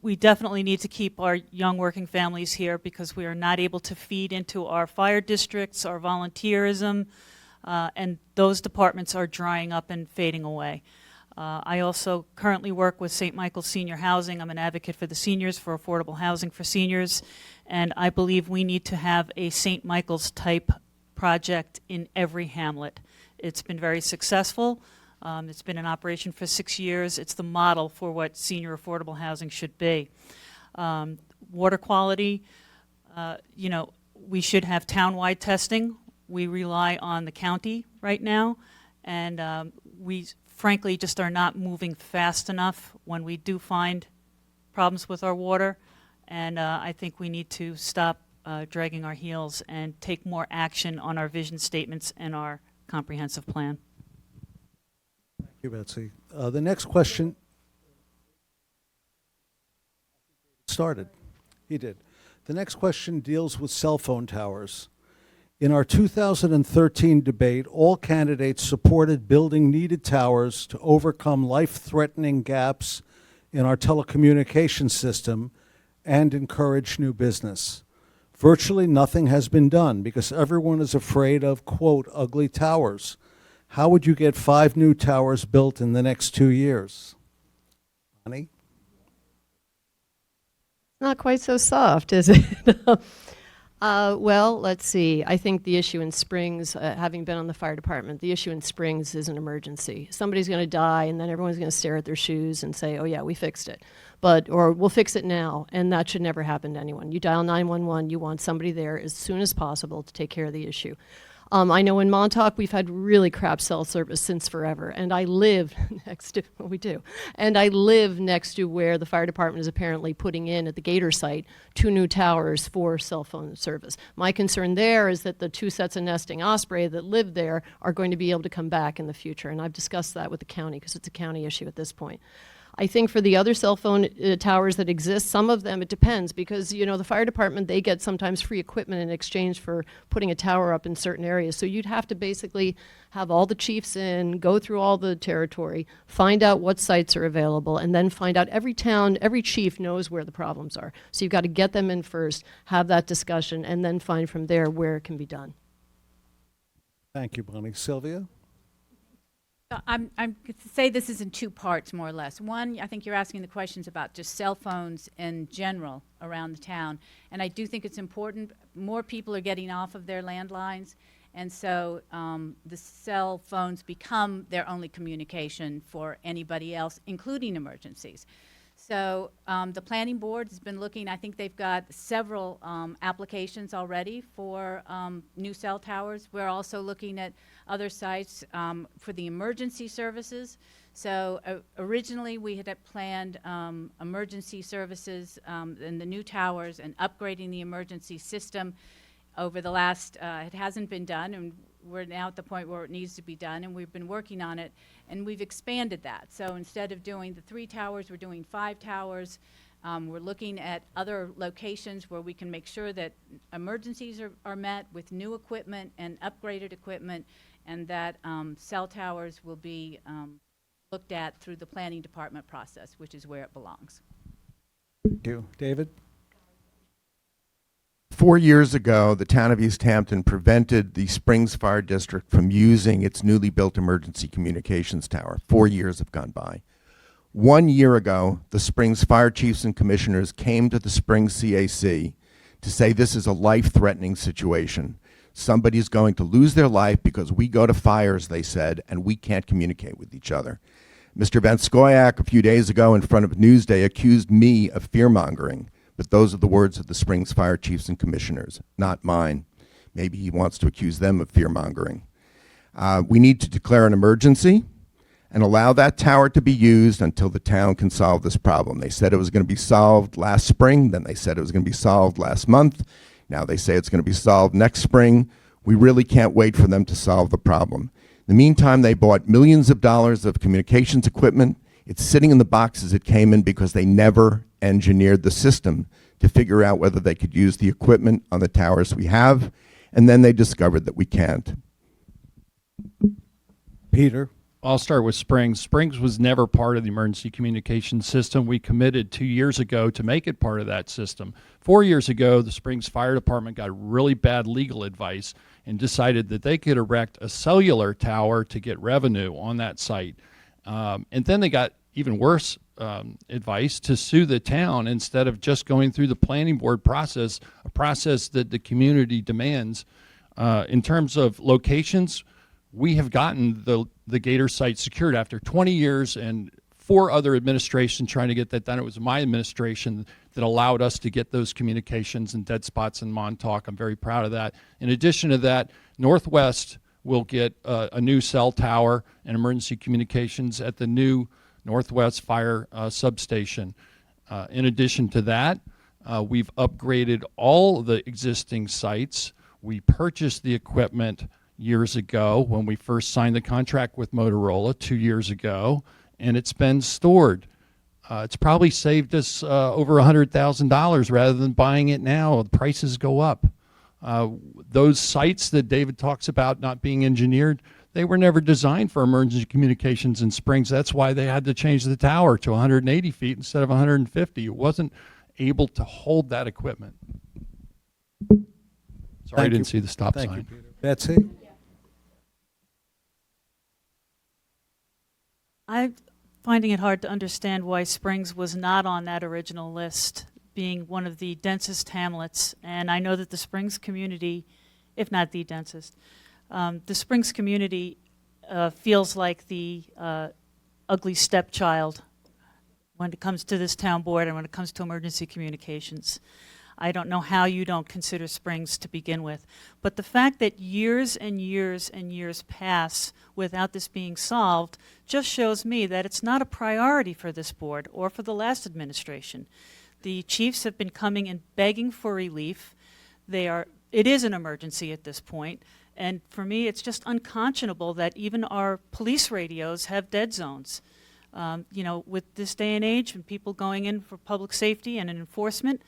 we definitely need to keep our young working families here because we are not able to feed into our fire districts, our volunteerism, and those departments are drying up and fading away. I also currently work with St. Michael's Senior Housing. I'm an advocate for the seniors, for affordable housing for seniors, and I believe we need to have a St. Michael's type project in every hamlet. It's been very successful. It's been in operation for 6 years. It's the model for what senior affordable housing should be. Water quality, we should have town-wide testing. We rely on the county right now, and we frankly just are not moving fast enough when we do find problems with our water, and I think we need to stop dragging our heels and take more action on our vision statements and our comprehensive plan. Thank you, Betsy. The next question started. He did. The next question deals with cell phone towers. In our 2013 debate, all candidates supported building needed towers to overcome life-threatening gaps in our telecommunications system and encourage new business. Virtually nothing has been done because everyone is afraid of, quote, ugly towers. How would you get 5 new towers built in the next 2 years? Honey? Not quite so soft, is it? Well, let's see. I think the issue in Springs, having been on the fire department, the issue in Springs is an emergency. Somebody's going to die, and then everyone's going to stare at their shoes and say, oh, yeah, we fixed it. Or we'll fix it now, and that should never happen to anyone. You dial 911, you want somebody there as soon as possible to take care of the issue. I know in Montauk we've had really crap cell service since forever, and I live next to, well, we do, and I live next to where the fire department is apparently putting in at the Gator site 2 new towers for cell phone service. My concern there is that the 2 sets of nesting osprey that live there are going to be able to come back in the future, and I've discussed that with the county because it's a county issue at this point. I think for the other cell phone towers that exist, some of them, it depends because, the fire department, they get sometimes free equipment in exchange for putting a tower up in certain areas. So you'd have to basically have all the chiefs in, go through all the territory, find out what sites are available, and then find out every town, every chief knows where the problems are. So you've got to get them in first, have that discussion, and then find from there where it can be done. Thank you, Bonnie. Sylvia? I'm going to say this is in 2 parts, more or less. One, I think you're asking the questions about just cell phones in general around the town. And I do think it's important. More people are getting off of their landlines. And so the cell phones become their only communication for anybody else, including emergencies. So the planning board has been looking. I think they've got several applications already for new cell towers. We're also looking at other sites for the emergency services. So originally we had planned emergency services in the new towers and upgrading the emergency system. Over the last, it hasn't been done, and we're now at the point where it needs to be done, and we've been working on it, and we've expanded that. So instead of doing the 3 towers, we're doing 5 towers. We're looking at other locations where we can make sure that emergencies are met with new equipment and upgraded equipment, and that cell towers will be looked at through the planning department process, which is where it belongs. Thank you. David? 4 years ago, the town of East Hampton prevented the Springs Fire District from using its newly built emergency communications tower. 4 years have gone by. 1 year ago, the Springs Fire Chiefs and Commissioners came to the Springs CAC to say this is a life-threatening situation. Somebody's going to lose their life because we go to fires, they said, and we can't communicate with each other. Mr. Van Scoyoc, a few days ago in front of Newsday, accused me of fear-mongering, but those are the words of the Springs Fire Chiefs and Commissioners, not mine. Maybe he wants to accuse them of fear-mongering. We need to declare an emergency and allow that tower to be used until the town can solve this problem. They said it was going to be solved last spring, then they said it was going to be solved last month. Now they say it's going to be solved next spring. We really can't wait for them to solve the problem. In the meantime, they bought millions of dollars of communications equipment. It's sitting in the boxes it came in because they never engineered the system to figure out whether they could use the equipment on the towers we have, and then they discovered that we can't. Peter? I'll start with Springs. Springs was never part of the emergency communication system. We committed 2 years ago to make it part of that system. 4 years ago, the Springs Fire Department got really bad legal advice and decided that they could erect a cellular tower to get revenue on that site. And then they got even worse advice to sue the town instead of just going through the planning board process, a process that the community demands. In terms of locations, we have gotten the Gator site secured after 20 years and 4 other administrations trying to get that done. It was my administration that allowed us to get those communications and dead spots in Montauk. I'm very proud of that. In addition to that, Northwest will get a new cell tower and emergency communications at the new Northwest Fire substation. In addition to that, we've upgraded all the existing sites. We purchased the equipment years ago when we first signed the contract with Motorola 2 years ago, and it's been stored. It's probably saved us over $100,000 rather than buying it now. The prices go up. Those sites that David talks about not being engineered, they were never designed for emergency communications in Springs. That's why they had to change the tower to 180 feet instead of 150. It wasn't able to hold that equipment. Sorry, I didn't see the stop sign. Thank you, Peter. Betsy? I'm finding it hard to understand why Springs was not on that original list, being one of the densest hamlets. And I know that the Springs community, if not the densest, the Springs community feels like the ugly stepchild when it comes to this town board and when it comes to emergency communications. I don't know how you don't consider Springs to begin with. But the fact that years and years and years pass without this being solved just shows me that it's not a priority for this board or for the last administration. The chiefs have been coming and begging for relief. It is an emergency at this point. And for me, it's just unconscionable that even our police radios have dead zones. With this day and age and people going in for public safety and enforcement,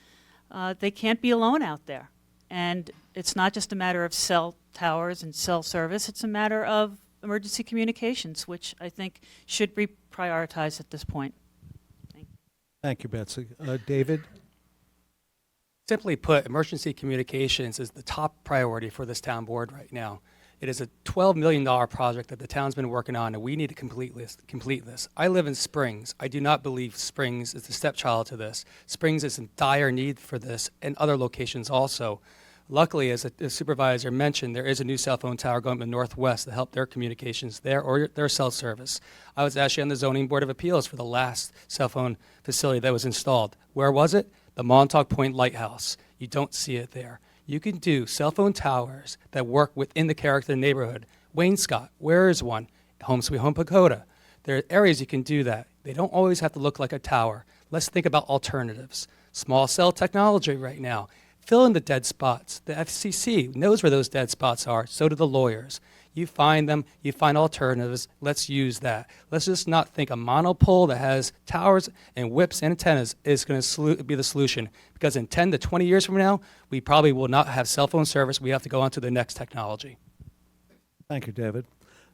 they can't be alone out there. And it's not just a matter of cell towers and cell service, it's a matter of emergency communications, which I think should be prioritized at this point. Thank you, Betsy. David? Simply put, emergency communications is the top priority for this town board right now. It is a $12 million project that the town's been working on, and we need to complete this. I live in Springs. I do not believe Springs is the stepchild to this. Springs is in dire need for this, and other locations also. Luckily, as the supervisor mentioned, there is a new cell phone tower going to Northwest to help their communications there or their cell service. I was actually on the Zoning Board of Appeals for the last cell phone facility that was installed. Where was it? The Montauk Point Lighthouse. You don't see it there. You can do cell phone towers that work within the character of the neighborhood. Wainscott, where is one? Home Sweet Home Pagoda. There are areas you can do that. They don't always have to look like a tower. Let's think about alternatives. Small cell technology right now. Fill in the dead spots. The FCC knows where those dead spots are. So do the lawyers. You find them, you find alternatives, let's use that. Let's just not think a monopole that has towers and whips and antennas is going to be the solution, because in 10 to 20 years from now, we probably will not have cell phone service. We have to go on to the next technology. Thank you, David.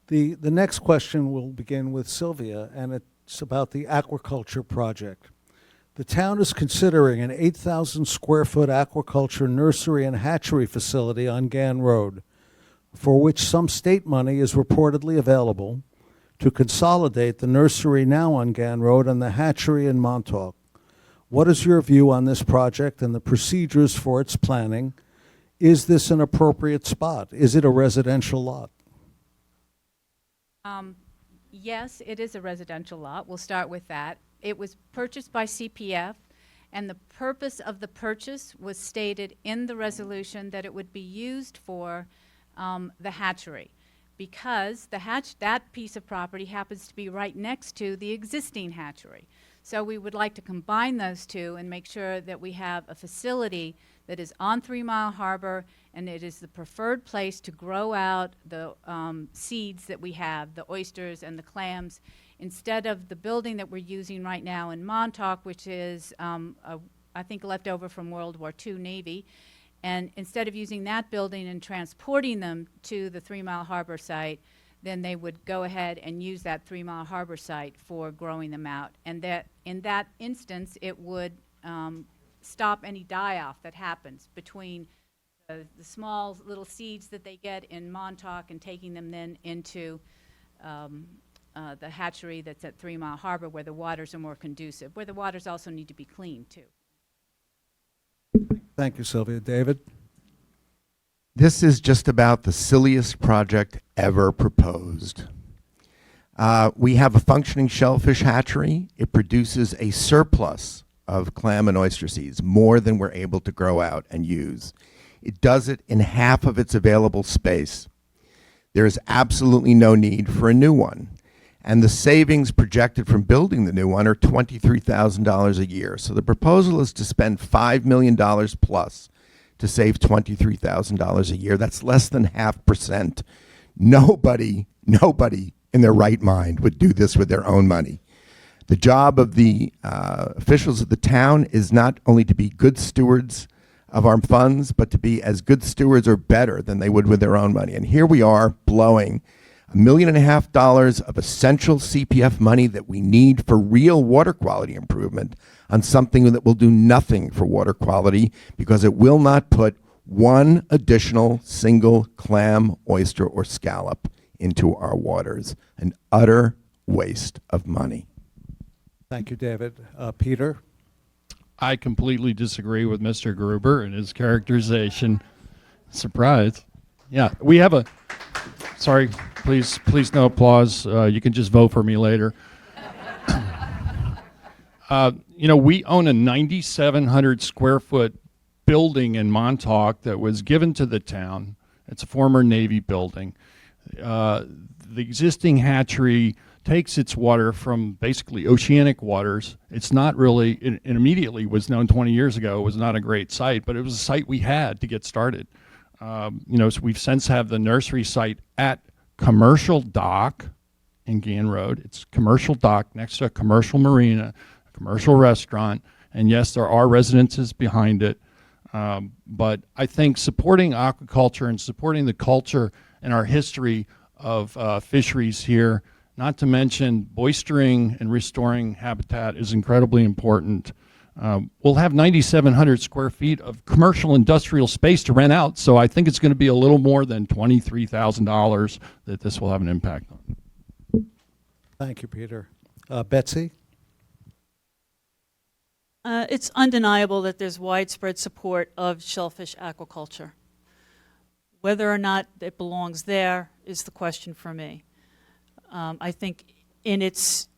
The next question will begin with Sylvia, and it's about the aquaculture project. The town is considering an 8,000 square foot aquaculture nursery and hatchery facility on Gann Road, for which some state money is reportedly available to consolidate the nursery now on Gann Road and the hatchery in Montauk. What is your view on this project and the procedures for its planning? Is this an appropriate spot? Is it a residential lot? Yes, it is a residential lot. We'll start with that. It was purchased by CPF, and the purpose of the purchase was stated in the resolution that it would be used for the hatchery, because that piece of property happens to be right next to the existing hatchery. So we would like to combine those two and make sure that we have a facility that is on 3 Mile Harbor, and it is the preferred place to grow out the seeds that we have, the oysters and the clams, instead of the building that we're using right now in Montauk, which is, I think, left over from World War II Navy. And instead of using that building and transporting them to the 3 Mile Harbor site, then they would go ahead and use that 3 Mile Harbor site for growing them out. And that in that instance, it would stop any die-off that happens between the small little seeds that they get in Montauk and taking them then into the hatchery that's at 3 Mile Harbor, where the waters are more conducive, where the waters also need to be cleaned too. Thank you, Sylvia. David? This is just about the silliest project ever proposed. We have a functioning shellfish hatchery. It produces a surplus of clam and oyster seeds, more than we're able to grow out and use. It does it in half of its available space. There is absolutely no need for a new one. And the savings projected from building the new one are $23,000 a year. So the proposal is to spend $5 million plus to save $23,000 a year. That's less than 0.5%. Nobody in their right mind would do this with their own money. The job of the officials of the town is not only to be good stewards of our funds, but to be as good stewards or better than they would with their own money. And here we are blowing $1.5 million of essential CPF money that we need for real water quality improvement on something that will do nothing for water quality, because it will not put one additional single clam, oyster, or scallop into our waters. An utter waste of money. Thank you, David. Peter? I completely disagree with Mr. Gruber and his characterization. Surprise. Yeah, we have a, sorry, please no applause. You can just vote for me later. We own a 9,700 square foot building in Montauk that was given to the town. It's a former Navy building. The existing hatchery takes its water from basically oceanic waters. It's not really, it immediately was known 20 years ago, it was not a great site, but it was a site we had to get started. So we've since have the nursery site at Commercial Dock in Gann Road. It's Commercial Dock next to a commercial marina, a commercial restaurant, and yes, there are residences behind it. But I think supporting aquaculture and supporting the culture and our history of fisheries here, not to mention boistering and restoring habitat, is incredibly important. We'll have 9,700 square feet of commercial industrial space to rent out, so I think it's going to be a little more than $23,000 that this will have an impact on. Thank you, Peter. Betsy? It's undeniable that there's widespread support of shellfish aquaculture. Whether or not it belongs there is the question for me. I think in its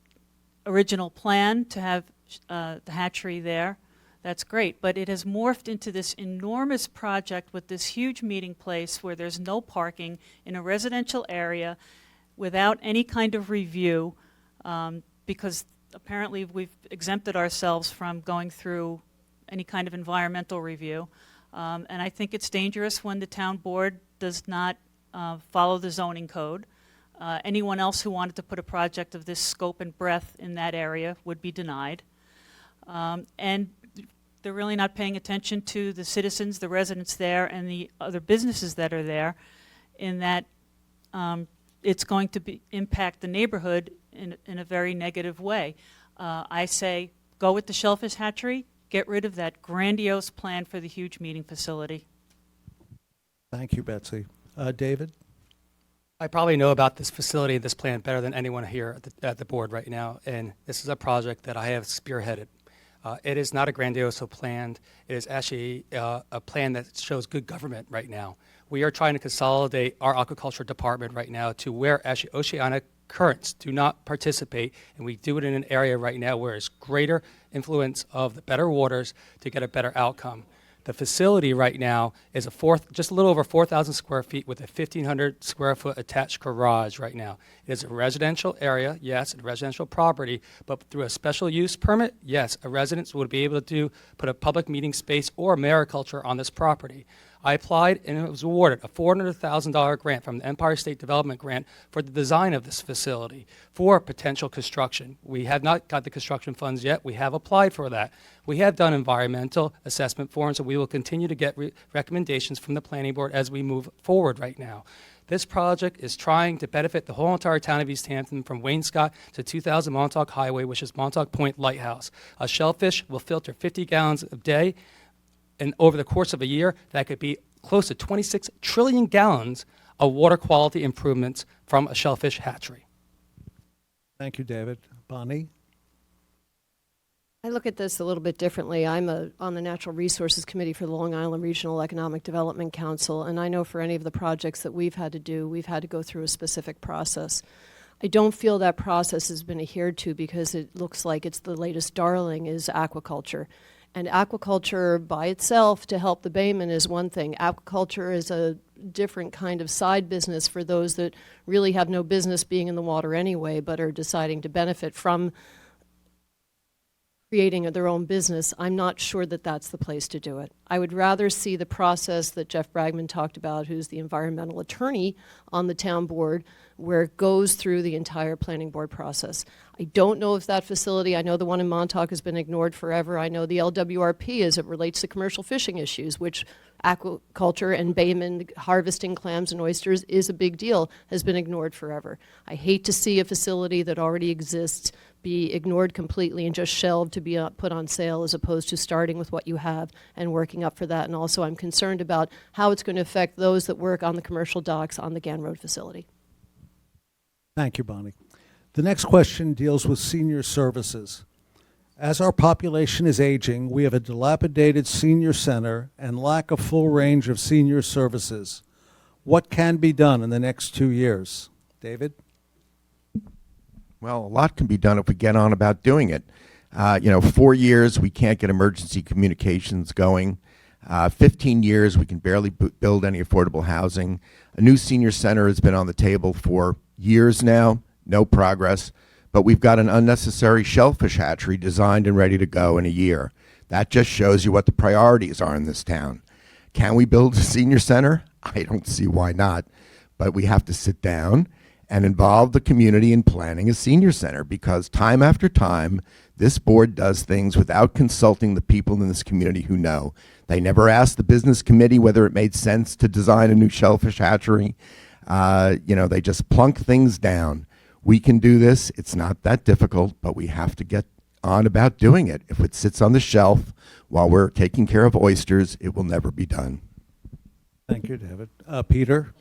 original plan to have the hatchery there, that's great, but it has morphed into this enormous project with this huge meeting place where there's no parking in a residential area without any kind of review, because apparently we've exempted ourselves from going through any kind of environmental review. And I think it's dangerous when the town board does not follow the zoning code. Anyone else who wanted to put a project of this scope and breadth in that area would be denied. And they're really not paying attention to the citizens, the residents there, and the other businesses that are there, in that it's going to impact the neighborhood in a very negative way. I say, go with the shellfish hatchery, get rid of that grandiose plan for the huge meeting facility. Thank you, Betsy. David? I probably know about this facility, this plan, better than anyone here at the board right now, and this is a project that I have spearheaded. It is not a grandiose plan. It is actually a plan that shows good government right now. We are trying to consolidate our aquaculture department right now to where actually oceanic currents do not participate, and we do it in an area right now where it's greater influence of the better waters to get a better outcome. The facility right now is just a little over 4,000 square feet with a 1,500 square foot attached garage right now. It is a residential area, yes, a residential property, but through a special use permit, yes, a resident would be able to put a public meeting space or mariculture on this property. I applied and it was awarded a $400,000 grant from the Empire State Development Grant for the design of this facility for potential construction. We have not got the construction funds yet. We have applied for that. We have done environmental assessment forms, and we will continue to get recommendations from the planning board as we move forward right now. This project is trying to benefit the whole entire town of East Hampton from Wainscott to 2000 Montauk Highway, which is Montauk Point Lighthouse. A shellfish will filter 50 gallons a day, and over the course of a year, that could be close to 26 trillion gallons of water quality improvements from a shellfish hatchery. Thank you, David. Bonnie? I look at this a little bit differently. I'm on the Natural Resources Committee for the Long Island Regional Economic Development Council, and I know for any of the projects that we've had to do, we've had to go through a specific process. I don't feel that process has been adhered to because it looks like it's the latest darling is aquaculture. And aquaculture by itself to help the baymen is one thing. Aquaculture is a different kind of side business for those that really have no business being in the water anyway, but are deciding to benefit from creating their own business. I'm not sure that that's the place to do it. I would rather see the process that Jeff Bragman talked about, who's the environmental attorney on the town board, where it goes through the entire planning board process. I don't know if that facility, I know the one in Montauk has been ignored forever. I know the LWRP as it relates to commercial fishing issues, which aquaculture and baymen harvesting clams and oysters is a big deal, has been ignored forever. I hate to see a facility that already exists be ignored completely and just shelved to be put on sale, as opposed to starting with what you have and working up for that. And also I'm concerned about how it's going to affect those that work on the commercial docks on the Gann Road facility. Thank you, Bonnie. The next question deals with senior services. As our population is aging, we have a dilapidated senior center and lack a full range of senior services. What can be done in the next 2 years? David? Well, a lot can be done if we get on about doing it. 4 years, we can't get emergency communications going. 15 years, we can barely build any affordable housing. A new senior center has been on the table for years now, no progress, but we've got an unnecessary shellfish hatchery designed and ready to go in a year. That just shows you what the priorities are in this town. Can we build a senior center? I don't see why not, but we have to sit down and involve the community in planning a senior center, because time after time, this board does things without consulting the people in this community who know. They never asked the business committee whether it made sense to design a new shellfish hatchery. They just plunk things down. We can do this. It's not that difficult, but we have to get on about doing it. If it sits on the shelf while we're taking care of oysters, it will never be done. Thank you, David. Peter?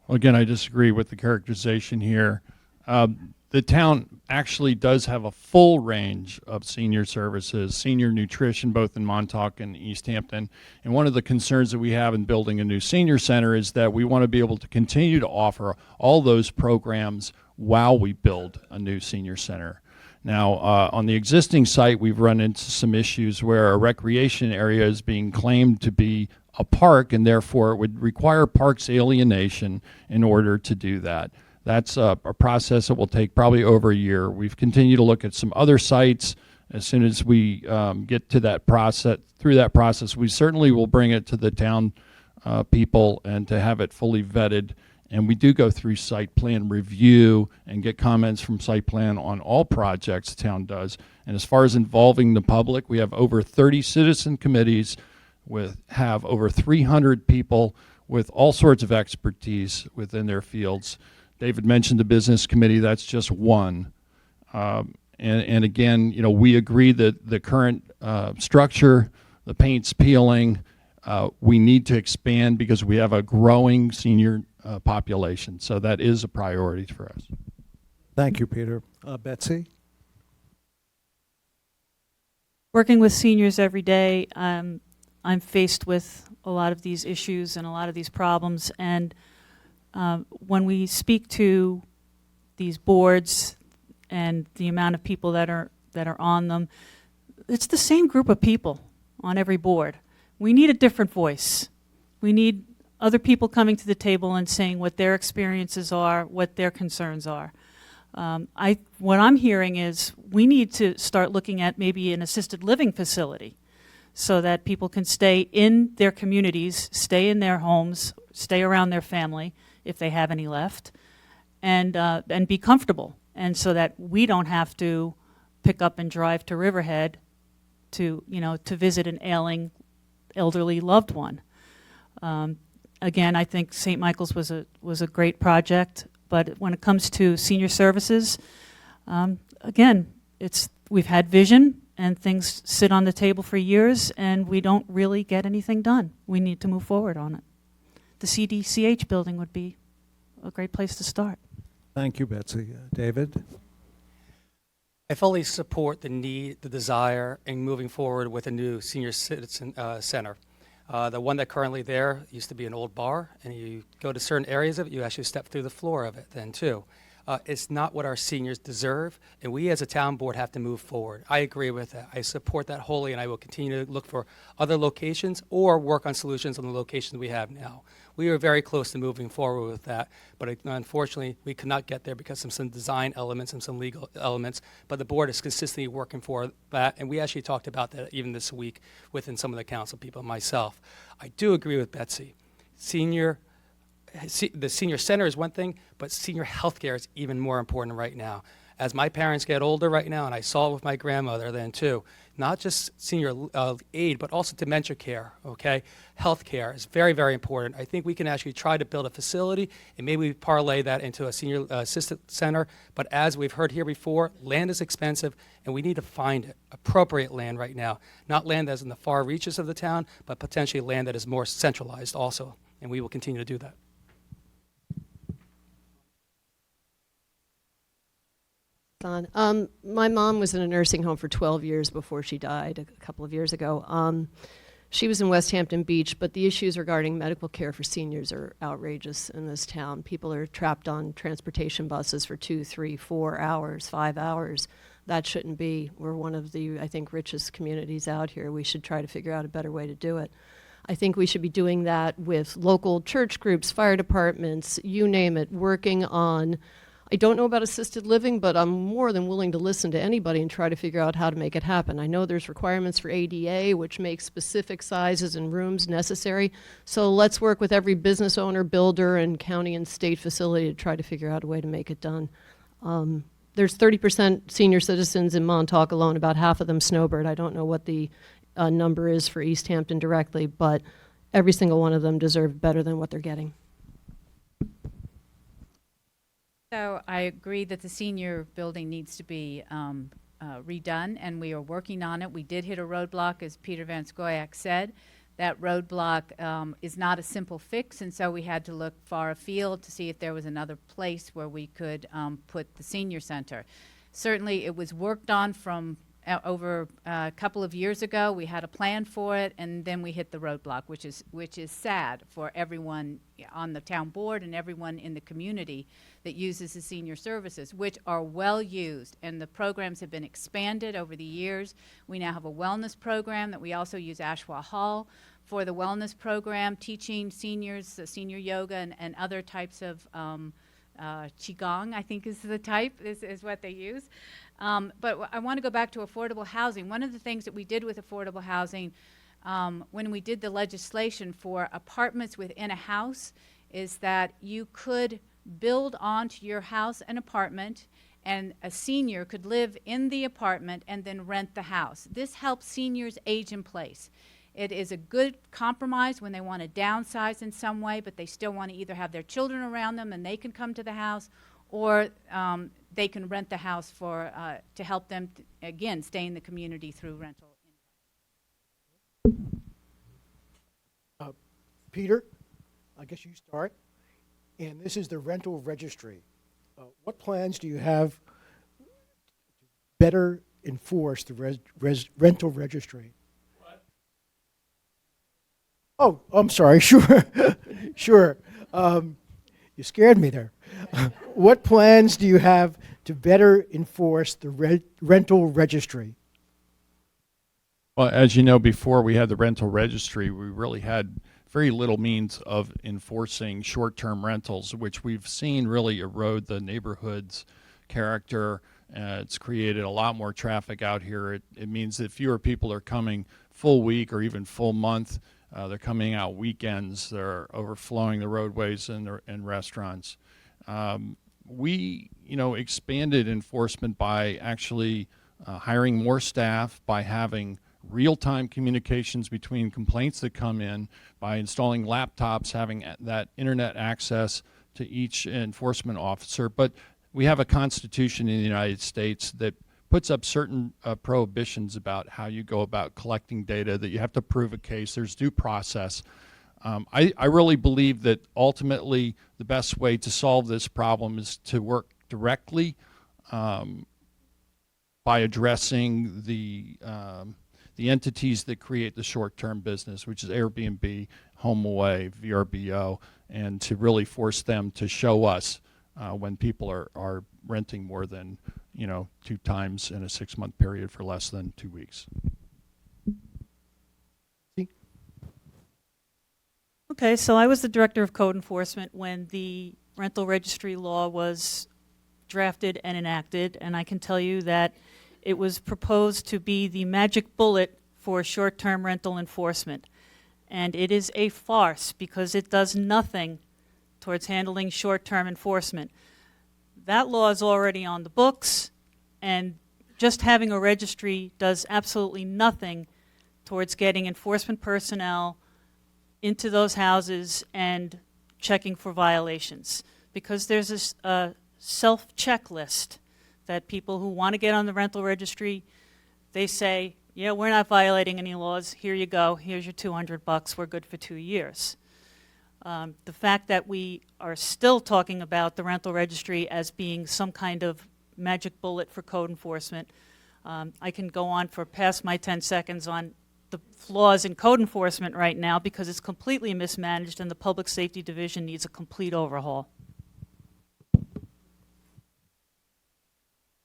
Well, again, I disagree with the characterization here. The town actually does have a full range of senior services, senior nutrition, both in Montauk and East Hampton. And one of the concerns that we have in building a new senior center is that we want to be able to continue to offer all those programs while we build a new senior center. Now, on the existing site, we've run into some issues where a recreation area is being claimed to be a park, and therefore it would require parks alienation in order to do that. That's a process that will take probably over a year. We've continued to look at some other sites. As soon as we get to that process, through that process, we certainly will bring it to the town people and to have it fully vetted. And we do go through site plan review and get comments from site plan on all projects the town does. And as far as involving the public, we have over 30 citizen committees have over 300 people with all sorts of expertise within their fields. David mentioned the business committee, that's just one. And again, we agree that the current structure, the paint's peeling, we need to expand because we have a growing senior population. So that is a priority for us. Thank you, Peter. Betsy? Working with seniors every day, I'm faced with a lot of these issues and a lot of these problems. And when we speak to these boards and the amount of people that are on them, it's the same group of people on every board. We need a different voice. We need other people coming to the table and saying what their experiences are, what their concerns are. What I'm hearing is we need to start looking at maybe an assisted living facility so that people can stay in their communities, stay in their homes, stay around their family if they have any left, and be comfortable. And so that we don't have to pick up and drive to Riverhead to visit an ailing elderly loved one. Again, I think St. Michael's was a great project, but when it comes to senior services, again, we've had vision and things sit on the table for years and we don't really get anything done. We need to move forward on it. The CDCH building would be a great place to start. Thank you, Betsy. David? I fully support the need, the desire in moving forward with a new senior citizen center. The one that currently there used to be an old bar, and you go to certain areas of it, you actually step through the floor of it then too. It's not what our seniors deserve, and we as a town board have to move forward. I agree with that. I support that wholly, and I will continue to look for other locations or work on solutions on the locations we have now. We are very close to moving forward with that, but unfortunately, we could not get there because of some design elements and some legal elements, but the board is consistently working for that, and we actually talked about that even this week within some of the council people and myself. I do agree with Betsy. The senior center is one thing, but senior health care is even more important right now. As my parents get older right now, and I saw it with my grandmother then too, not just senior aid, but also dementia care, okay? Health care is very, very important. I think we can actually try to build a facility and maybe we parlay that into a senior assistant center. But as we've heard here before, land is expensive and we need to find appropriate land right now. Not land that's in the far reaches of the town, but potentially land that is more centralized also. And we will continue to do that. My mom was in a nursing home for 12 years before she died a couple of years ago. She was in West Hampton Beach, but the issues regarding medical care for seniors are outrageous in this town. People are trapped on transportation buses for 2, 3, 4 hours, 5 hours. That shouldn't be. We're one of the, I think, richest communities out here. We should try to figure out a better way to do it. I think we should be doing that with local church groups, fire departments, you name it, working on. I don't know about assisted living, but I'm more than willing to listen to anybody and try to figure out how to make it happen. I know there's requirements for ADA, which makes specific sizes and rooms necessary. So let's work with every business owner, builder, and county and state facility to try to figure out a way to make it done. There's 30% senior citizens in Montauk alone, about half of them snowbird. I don't know what the number is for East Hampton directly, but every single one of them deserve better than what they're getting. So I agree that the senior building needs to be redone, and we are working on it. We did hit a roadblock, as Peter Van Scoyoc said. That roadblock is not a simple fix, and so we had to look far afield to see if there was another place where we could put the senior center. Certainly, it was worked on from over a couple of years ago. We had a plan for it, and then we hit the roadblock, which is sad for everyone on the town board and everyone in the community that uses the senior services, which are well used, and the programs have been expanded over the years. We now have a wellness program that we also use Ashwa Hall for the wellness program, teaching seniors senior yoga and other types of Qigong, I think is the type, is what they use. But I want to go back to affordable housing. One of the things that we did with affordable housing when we did the legislation for apartments within a house is that you could build onto your house an apartment, and a senior could live in the apartment and then rent the house. This helps seniors age in place. It is a good compromise when they want to downsize in some way, but they still want to either have their children around them and they can come to the house, or they can rent the house for to help them, again, stay in the community through rental income. Peter, I guess you start. And this is the rental registry. What plans do you have to better enforce the rental registry? What? Oh, I'm sorry. Sure. Sure. You scared me there. What plans do you have to better enforce the rental registry? Well, as you know, before we had the rental registry, we really had very little means of enforcing short-term rentals, which we've seen really erode the neighborhood's character. It's created a lot more traffic out here. It means that fewer people are coming full week or even full month. They're coming out weekends. They're overflowing the roadways and restaurants. We, expanded enforcement by actually hiring more staff, by having real-time communications between complaints that come in, by installing laptops, having that internet access to each enforcement officer. But we have a constitution in the United States that puts up certain prohibitions about how you go about collecting data, that you have to prove a case. There's due process. I really believe that ultimately the best way to solve this problem is to work directly by addressing the entities that create the short-term business, which is Airbnb, HomeAway, VRBO, and to really force them to show us when people are renting more than 2 times in a 6-month period for less than 2 weeks. Okay, so I was the director of code enforcement when the rental registry law was drafted and enacted, and I can tell you that it was proposed to be the magic bullet for short-term rental enforcement. And it is a farce because it does nothing towards handling short-term enforcement. That law is already on the books, and just having a registry does absolutely nothing towards getting enforcement personnel into those houses and checking for violations. Because there's a self-checklist that people who want to get on the rental registry, they say, yeah, we're not violating any laws. Here you go. Here's your $200. We're good for 2 years. The fact that we are still talking about the rental registry as being some kind of magic bullet for code enforcement, I can go on for past my 10 seconds on the flaws in code enforcement right now because it's completely mismanaged and the Public Safety Division needs a complete overhaul.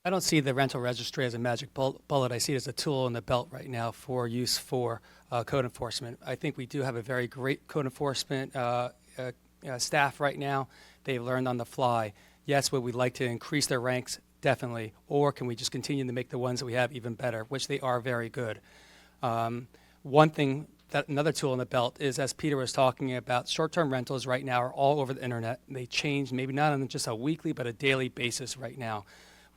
I don't see the rental registry as a magic bullet. I see it as a tool in the belt right now for use for code enforcement. I think we do have a very great code enforcement staff right now. They've learned on the fly. Yes, would we like to increase their ranks? Definitely. Or can we just continue to make the ones that we have even better, which they are very good. One thing, another tool in the belt is, as Peter was talking about, short-term rentals right now are all over the internet. They change maybe not on just a weekly but a daily basis right now.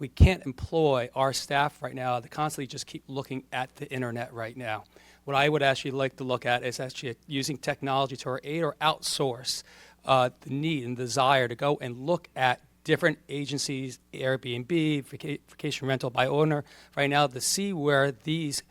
We can't employ our staff right now to constantly just keep looking at the internet right now. What I would actually like to look at is actually using technology to our aid or outsource the need and desire to go and look at different agencies, Airbnb, vacation rental by owner, right now to see where these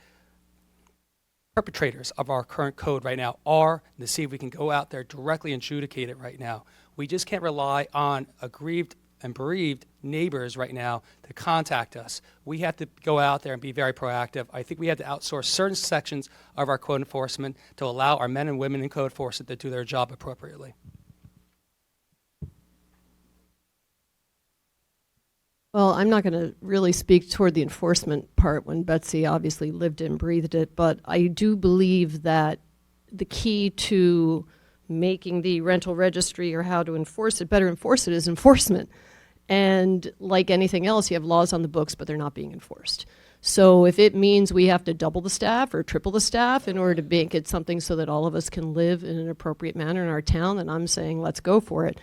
perpetrators of our current code right now are, and to see if we can go out there directly and adjudicate it right now. We just can't rely on aggrieved and bereaved neighbors right now to contact us. We have to go out there and be very proactive. I think we have to outsource certain sections of our code enforcement to allow our men and women in code enforcement to do their job appropriately. Well, I'm not going to really speak toward the enforcement part when Betsy obviously lived and breathed it, but I do believe that the key to making the rental registry or how to enforce it, better enforce it, is enforcement. And like anything else, you have laws on the books, but they're not being enforced. So if it means we have to double the staff or triple the staff in order to make it something so that all of us can live in an appropriate manner in our town, then I'm saying let's go for it.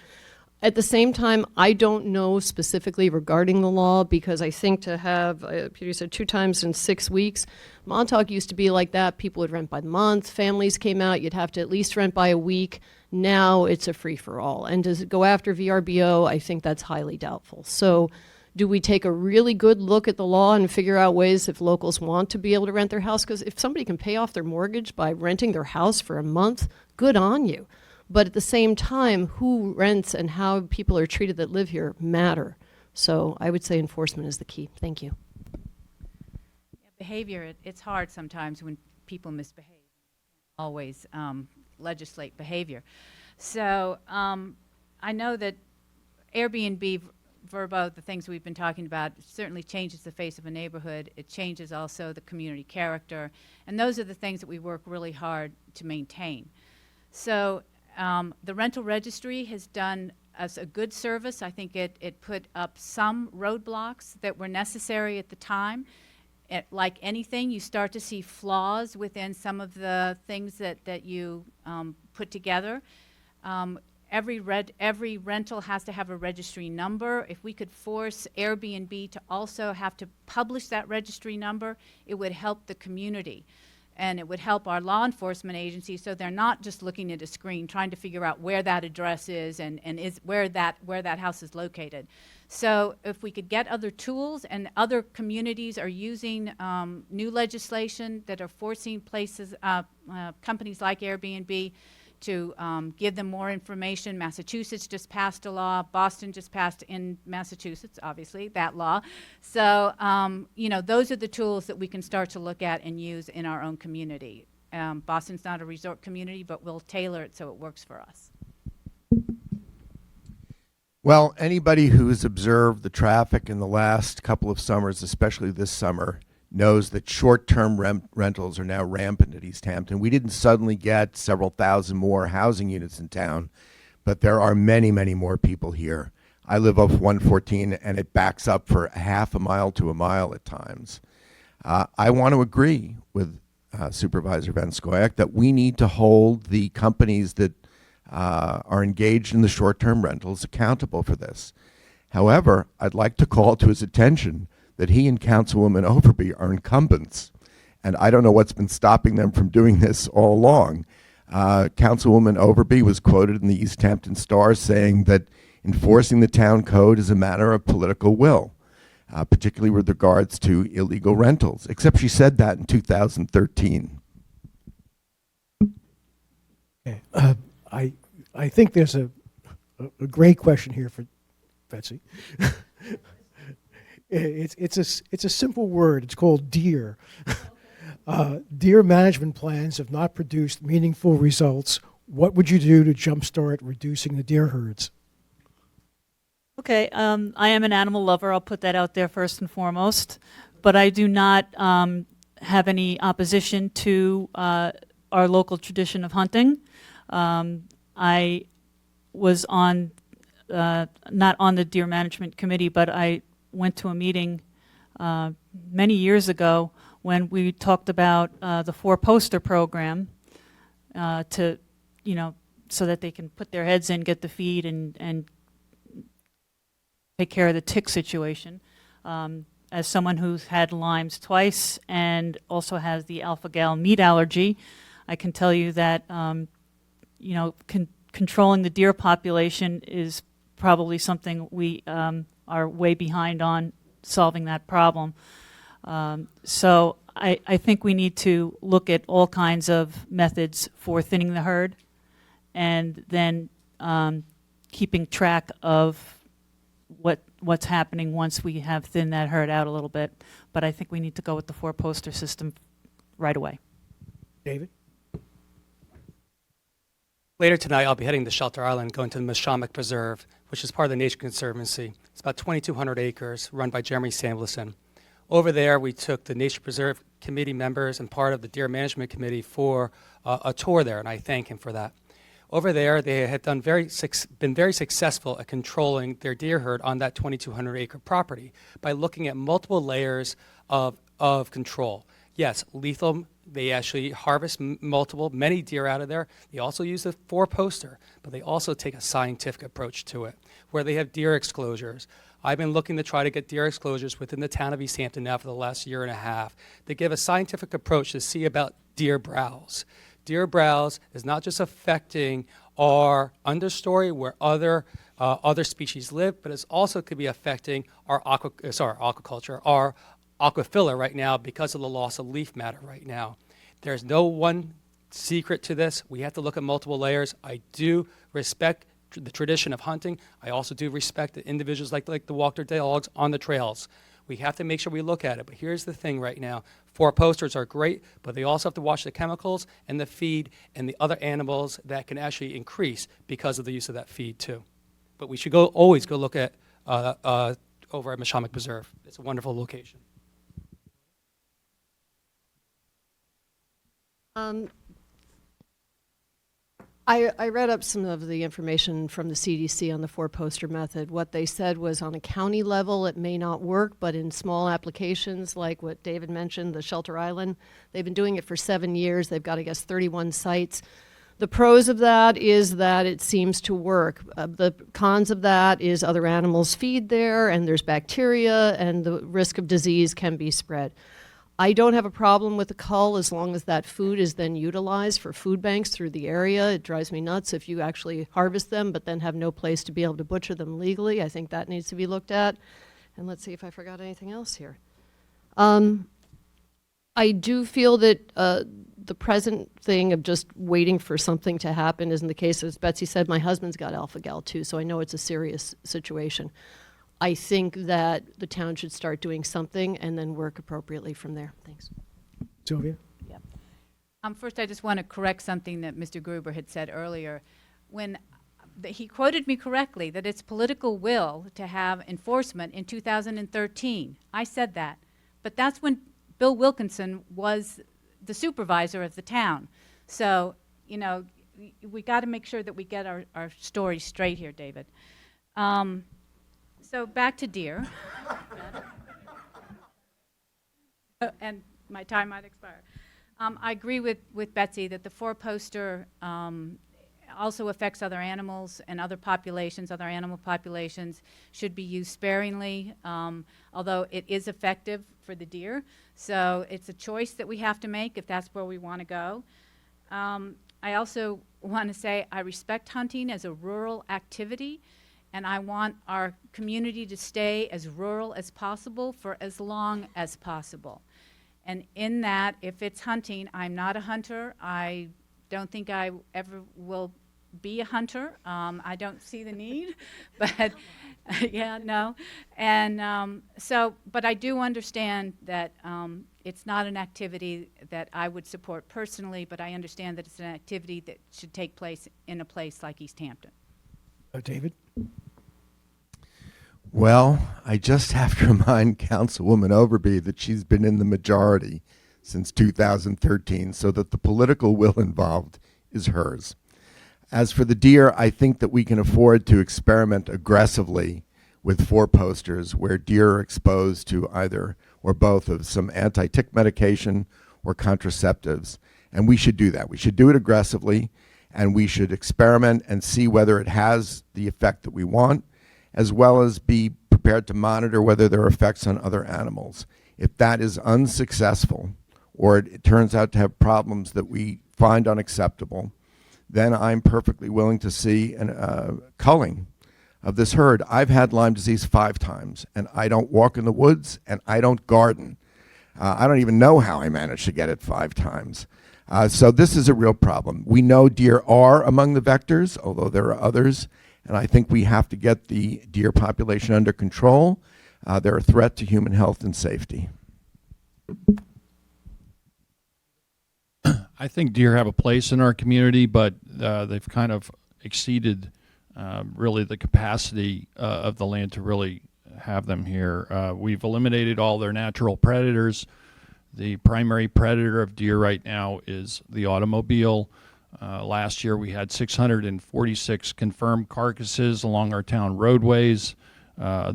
At the same time, I don't know specifically regarding the law, because I think to have, Peter said 2 times in 6 weeks, Montauk used to be like that. People would rent by the month. Families came out. You'd have to at least rent by a week. Now it's a free-for-all. And does it go after VRBO? I think that's highly doubtful. So do we take a really good look at the law and figure out ways if locals want to be able to rent their house? Because if somebody can pay off their mortgage by renting their house for a month, good on you. But at the same time, who rents and how people are treated that live here matter. So I would say enforcement is the key. Thank you. Behavior, it's hard sometimes when people misbehave. Always legislate behavior. So I know that Airbnb, Verbo, the things we've been talking about, certainly changes the face of a neighborhood. It changes also the community character. And those are the things that we work really hard to maintain. So the rental registry has done us a good service. I think it put up some roadblocks that were necessary at the time. Like anything, you start to see flaws within some of the things that you put together. Every rental has to have a registry number. If we could force Airbnb to also have to publish that registry number, it would help the community. And it would help our law enforcement agencies, so they're not just looking at a screen trying to figure out where that address is and is where that house is located. So if we could get other tools, and other communities are using new legislation that are forcing places, companies like Airbnb, to give them more information. Massachusetts just passed a law. Boston just passed in Massachusetts, obviously, that law. So, those are the tools that we can start to look at and use in our own community. Boston's not a resort community, but we'll tailor it so it works for us. Well, anybody who's observed the traffic in the last couple of summers, especially this summer, knows that short-term rentals are now rampant at East Hampton. We didn't suddenly get several thousand more housing units in town, but there are many, many more people here. I live off 114, and it backs up for half a mile to a mile at times. I want to agree with Supervisor Van Scoyoc that we need to hold the companies that are engaged in the short-term rentals accountable for this. However, I'd like to call to his attention that he and Councilwoman Overby are incumbents, and I don't know what's been stopping them from doing this all along. Councilwoman Overby was quoted in the East Hampton Star saying that enforcing the town code is a matter of political will, particularly with regards to illegal rentals, except she said that in 2013. Okay. I think there's a great question here for Betsy. It's a simple word. It's called deer. Deer management plans have not produced meaningful results. What would you do to jumpstart reducing the deer herds? Okay, I am an animal lover. I'll put that out there first and foremost. But I do not have any opposition to our local tradition of hunting. I was on, not on the deer management committee, but I went to a meeting many years ago when we talked about the 4-poster program to, so that they can put their heads in, get the feed, and take care of the tick situation. As someone who's had Lyme's twice and also has the alpha-gal meat allergy, I can tell you that, controlling the deer population is probably something we are way behind on solving that problem. So I think we need to look at all kinds of methods for thinning the herd, and then keeping track of what's happening once we have thinned that herd out a little bit. But I think we need to go with the 4-poster system right away. David? Later tonight, I'll be heading to Shelter Island, going to the Mashomack Preserve, which is part of the Nature Conservancy. It's about 2,200 acres, run by Jeremy Samblison. Over there, we took the Nature Preserve committee members and part of the Deer Management Committee for a tour there, and I thank him for that. Over there, they have been very successful at controlling their deer herd on that 2,200 acre property by looking at multiple layers of control. Yes, lethal, they actually harvest many deer out of there. They also use a 4-poster, but they also take a scientific approach to it, where they have deer exclosures. I've been looking to try to get deer exclosures within the town of East Hampton now for the last year and a half to give a scientific approach to see about deer browse. Deer browse is not just affecting our understory where other species live, but it also could be affecting our aquaculture, our aquafilla right now because of the loss of leaf matter right now. There's no one secret to this. We have to look at multiple layers. I do respect the tradition of hunting. I also do respect that individuals like to walk their dogs on the trails. We have to make sure we look at it. But here's the thing right now. 4-posters are great, but they also have to watch the chemicals and the feed and the other animals that can actually increase because of the use of that feed too. But we should always go look at over at Mashonack Preserve. It's a wonderful location. I read up some of the information from the CDC on the 4-poster method. What they said was on a county level it may not work, but in small applications like what David mentioned, the Shelter Island, they've been doing it for 7 years. They've got, I guess, 31 sites. The pros of that is that it seems to work. The cons of that is other animals feed there and there's bacteria and the risk of disease can be spread. I don't have a problem with the cull as long as that food is then utilized for food banks through the area. It drives me nuts if you actually harvest them but then have no place to be able to butcher them legally. I think that needs to be looked at. And let's see if I forgot anything else here. I do feel that the present thing of just waiting for something to happen isn't the case. As Betsy said, my husband's got alpha-gal too, so I know it's a serious situation. I think that the town should start doing something and then work appropriately from there. Thanks. Sylvia? Yep. First, I just want to correct something that Mr. Gruber had said earlier. When he quoted me correctly, that it's political will to have enforcement in 2013. I said that. But that's when Bill Wilkinson was the supervisor of the town. So, you know, we got to make sure that we get our story straight here, David. So back to deer. And my time might expire. I agree with Betsy that the 4-poster also affects other animals and other populations. Other animal populations should be used sparingly, although it is effective for the deer. So it's a choice that we have to make if that's where we want to go. I also want to say I respect hunting as a rural activity, and I want our community to stay as rural as possible for as long as possible. And in that, if it's hunting, I'm not a hunter. I don't think I ever will be a hunter. I don't see the need, but yeah, no. And but I do understand that it's not an activity that I would support personally, but I understand that it's an activity that should take place in a place like East Hampton. David? Well, I just have to remind Councilwoman Overby that she's been in the majority since 2013, so that the political will involved is hers. As for the deer, I think that we can afford to experiment aggressively with 4-posters where deer are exposed to either or both of some anti-tick medication or contraceptives. And we should do that. We should do it aggressively, and we should experiment and see whether it has the effect that we want, as well as be prepared to monitor whether there are effects on other animals. If that is unsuccessful, or it turns out to have problems that we find unacceptable, then I'm perfectly willing to see a culling of this herd. I've had Lyme disease 5 times, and I don't walk in the woods, and I don't garden. I don't even know how I managed to get it 5 times. So this is a real problem. We know deer are among the vectors, although there are others, and I think we have to get the deer population under control. They're a threat to human health and safety. I think deer have a place in our community, but they've kind of exceeded really the capacity of the land to really have them here. We've eliminated all their natural predators. The primary predator of deer right now is the automobile. Last year, we had 646 confirmed carcasses along our town roadways.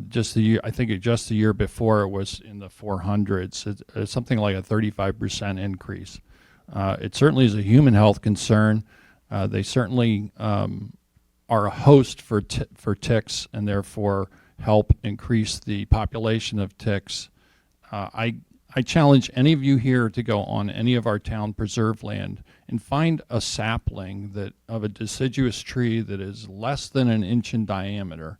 Just the year, I think just the year before, it was in the 400s. It's something like a 35% increase. It certainly is a human health concern. They certainly are a host for ticks, and therefore help increase the population of ticks. I challenge any of you here to go on any of our town preserve land and find a sapling of a deciduous tree that is less than an inch in diameter.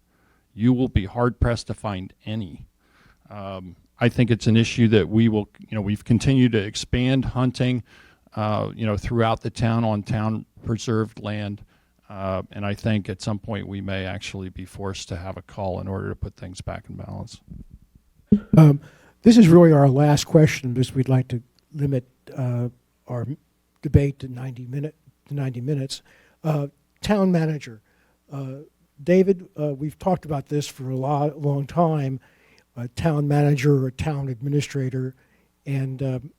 You will be hard pressed to find any. I think it's an issue that we've continued to expand hunting, throughout the town on town preserved land. And I think at some point we may actually be forced to have a call in order to put things back in balance. This is really our last question, because we'd like to limit our debate to 90 minutes. Town manager. David, we've talked about this for a long time, a town manager or a town administrator, and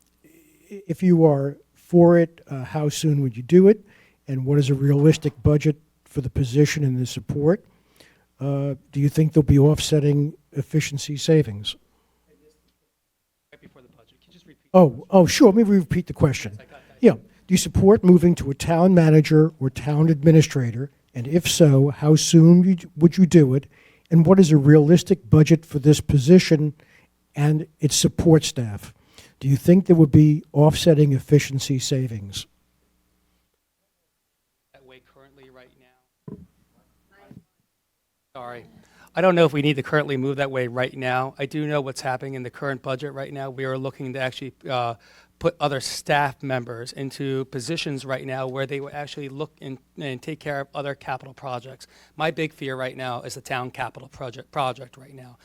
if you are for it, how soon would you do it, and what is a realistic budget for the position and the support? Do you think there'll be offsetting efficiency savings? Right before the budget. Can you just repeat? Oh, sure. Let me repeat the question. Yeah. Do you support moving to a town manager or town administrator? And if so, how soon would you do it? And what is a realistic budget for this position and its support staff? Do you think there would be offsetting efficiency savings? That way currently right now. Sorry. I don't know if we need to currently move that way right now. I do know what's happening in the current budget right now. We are looking to actually put other staff members into positions right now where they will actually look and take care of other capital projects. My big fear right now is the town capital project right now.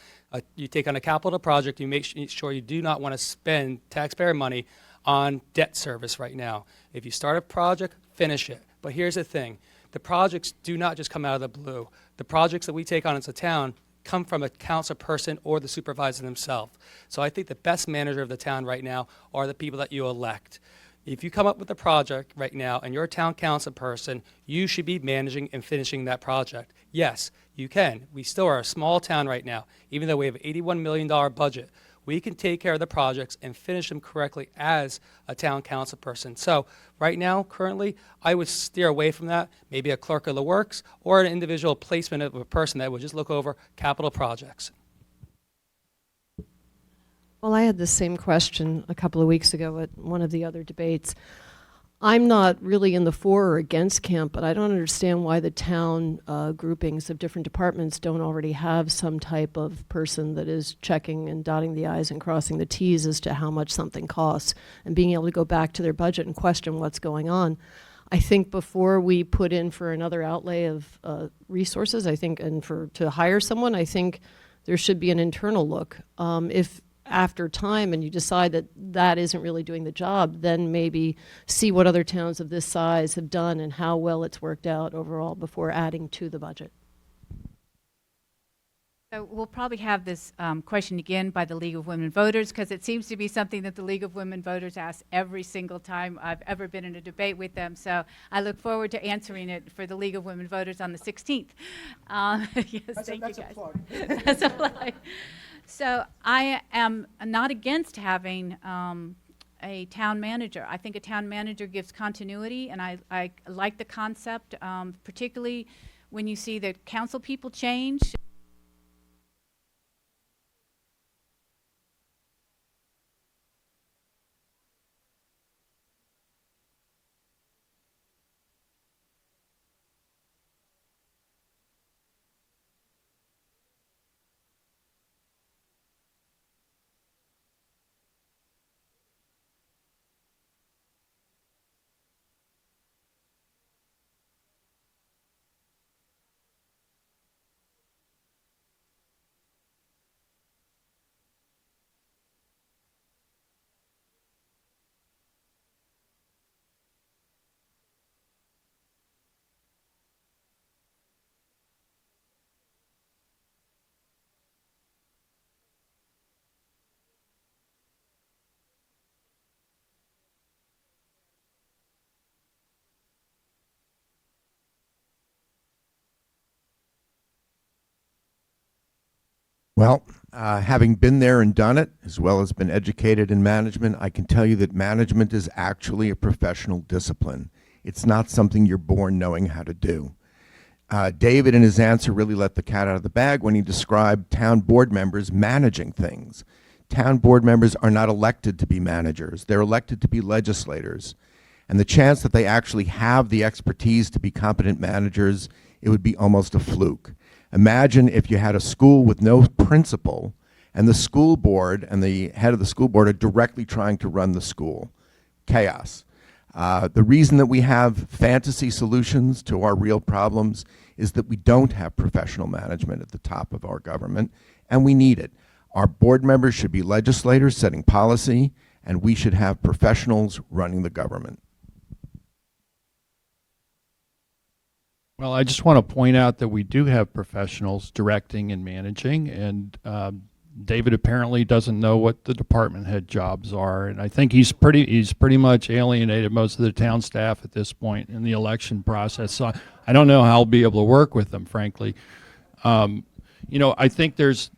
You take on a capital project, you make sure you do not want to spend taxpayer money on debt service right now. If you start a project, finish it. But here's the thing. The projects do not just come out of the blue. The projects that we take on as a town come from a council person or the supervisor themselves. So I think the best manager of the town right now are the people that you elect. If you come up with a project right now and you're a town council person, you should be managing and finishing that project. Yes, you can. We still are a small town right now. Even though we have an $81 million budget, we can take care of the projects and finish them correctly as a town council person. So right now, currently, I would steer away from that, maybe a clerk of the works or an individual placement of a person that would just look over capital projects. Well, I had the same question a couple of weeks ago at one of the other debates. I'm not really in the for or against camp, but I don't understand why the town groupings of different departments don't already have some type of person that is checking and dotting the I's and crossing the T's as to how much something costs and being able to go back to their budget and question what's going on. I think before we put in for another outlay of resources, I think, and to hire someone, I think there should be an internal look. If after time and you decide that that isn't really doing the job, then maybe see what other towns of this size have done and how well it's worked out overall before adding to the budget. So we'll probably have this question again by the League of Women Voters, because it seems to be something that the League of Women Voters asks every single time I've ever been in a debate with them. So I look forward to answering it for the League of Women Voters on the 16th. Yes, thank you guys. That's a plug. So I am not against having a town manager. I think a town manager gives continuity, and I like the concept, particularly when you see that council people change. Well, having been there and done it, as well as been educated in management, I can tell you that management is actually a professional discipline. It's not something you're born knowing how to do. David, in his answer, really let the cat out of the bag when he described town board members managing things. Town board members are not elected to be managers. They're elected to be legislators. And the chance that they actually have the expertise to be competent managers, it would be almost a fluke. Imagine if you had a school with no principal, and the school board and the head of the school board are directly trying to run the school. Chaos. The reason that we have fantasy solutions to our real problems is that we don't have professional management at the top of our government, and we need it. Our board members should be legislators setting policy, and we should have professionals running the government. Well, I just want to point out that we do have professionals directing and managing, and David apparently doesn't know what the department head jobs are, and I think he's pretty much alienated most of the town staff at this point in the election process. So I don't know how I'll be able to work with them, frankly. I think there's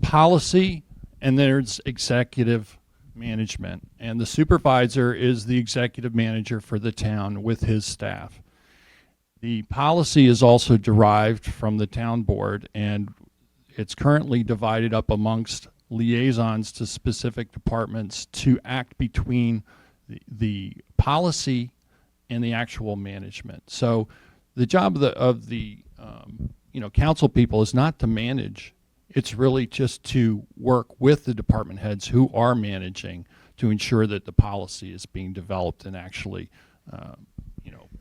policy and there's executive management, and the supervisor is the executive manager for the town with his staff. The policy is also derived from the town board, and it's currently divided up amongst liaisons to specific departments to act between the policy and the actual management. So the job of the council people is not to manage. It's really just to work with the department heads who are managing to ensure that the policy is being developed and actually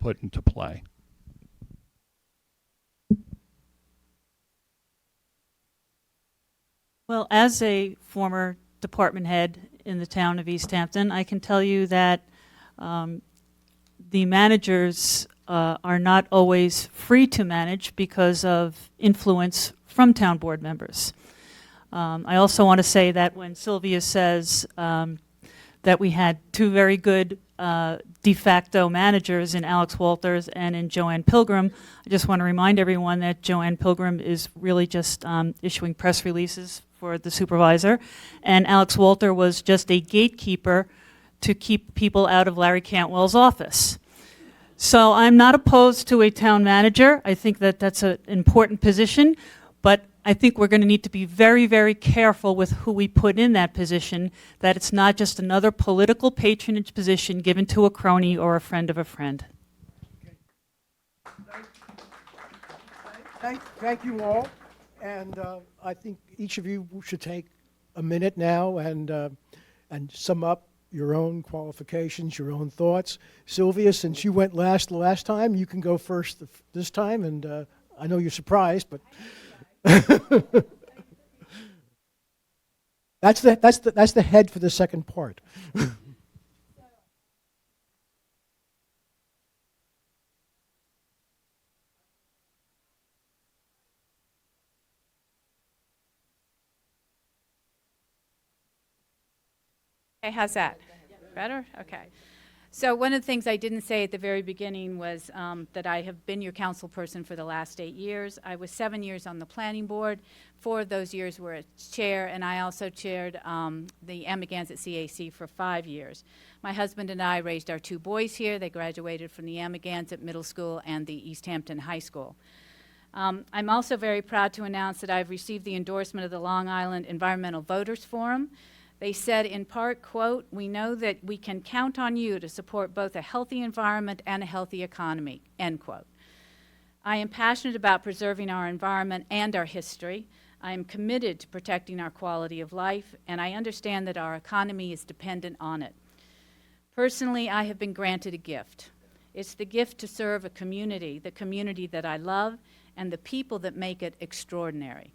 put into play. Well, as a former department head in the town of East Hampton, I can tell you that the managers are not always free to manage because of influence from town board members. I also want to say that when Sylvia says that we had two very good de facto managers in Alex Walters and in Joanne Pilgrim, I just want to remind everyone that Joanne Pilgrim is really just issuing press releases for the supervisor, and Alex Walter was just a gatekeeper to keep people out of Larry Cantwell's office. So I'm not opposed to a town manager. I think that that's an important position, but I think we're going to need to be very, very careful with who we put in that position, that it's not just another political patronage position given to a crony or a friend of a friend. Thank you all. And I think each of you should take a minute now and sum up your own qualifications, your own thoughts. Sylvia, since you went last the last time, you can go first this time. And I know you're surprised, but that's the head for the second part. Okay, how's that? Better? Okay. So one of the things I didn't say at the very beginning was that I have been your council person for the last 8 years. I was 7 years on the planning board. 4 of those years were as chair, and I also chaired the Amagansett CAC for 5 years. My husband and I raised our 2 boys here. They graduated from the Amagansett Middle School and the East Hampton High School. I'm also very proud to announce that I've received the endorsement of the Long Island Environmental Voters Forum. They said in part, quote, "We know that we can count on you to support both a healthy environment and a healthy economy," end quote. I am passionate about preserving our environment and our history. I am committed to protecting our quality of life, and I understand that our economy is dependent on it. Personally, I have been granted a gift. It's the gift to serve a community, the community that I love, and the people that make it extraordinary.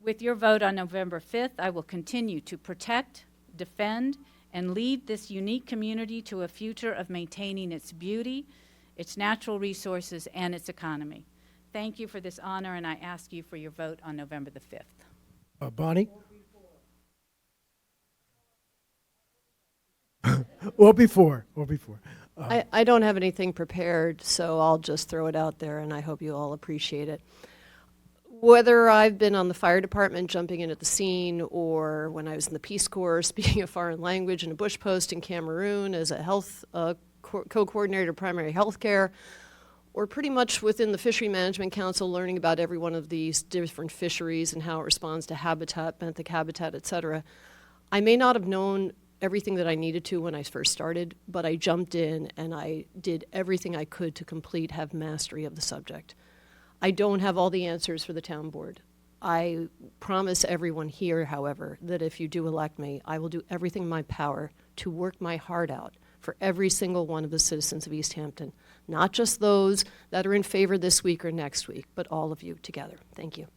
With your vote on November 5th, I will continue to protect, defend, and lead this unique community to a future of maintaining its beauty, its natural resources, and its economy. Thank you for this honor, and I ask you for your vote on November the 5th. Bonnie? Or before. I don't have anything prepared, so I'll just throw it out there, and I hope you all appreciate it. Whether I've been on the fire department jumping in at the scene, or when I was in the Peace Corps speaking a foreign language in a bush post in Cameroon as a health co-coordinator of primary health care, or pretty much within the Fishery Management Council learning about every one of these different fisheries and how it responds to habitat, benthic habitat, et cetera. I may not have known everything that I needed to when I first started, but I jumped in and I did everything I could to have mastery of the subject. I don't have all the answers for the town board. I promise everyone here, however, that if you do elect me, I will do everything in my power to work my heart out for every single one of the citizens of East Hampton, not just those that are in favor this week or next week, but all of you together. Thank you.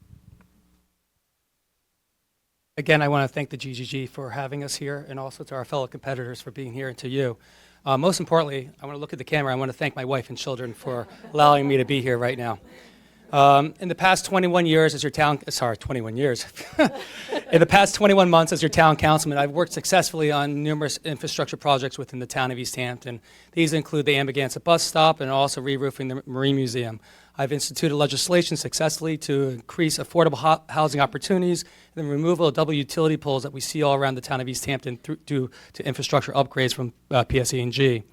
Again, I want to thank the GGG for having us here, and also to our fellow competitors for being here, and to you. Most importantly, I want to look at the camera. I want to thank my wife and children for allowing me to be here right now. In the past 21 years as your town, sorry, 21 years. In the past 21 months as your town councilman, I've worked successfully on numerous infrastructure projects within the town of East Hampton. These include the Amagansett bus stop and also re-roofing the Marine Museum. I've instituted legislation successfully to increase affordable housing opportunities and the removal of double utility poles that we see all around the town of East Hampton due to infrastructure upgrades from PSE&G.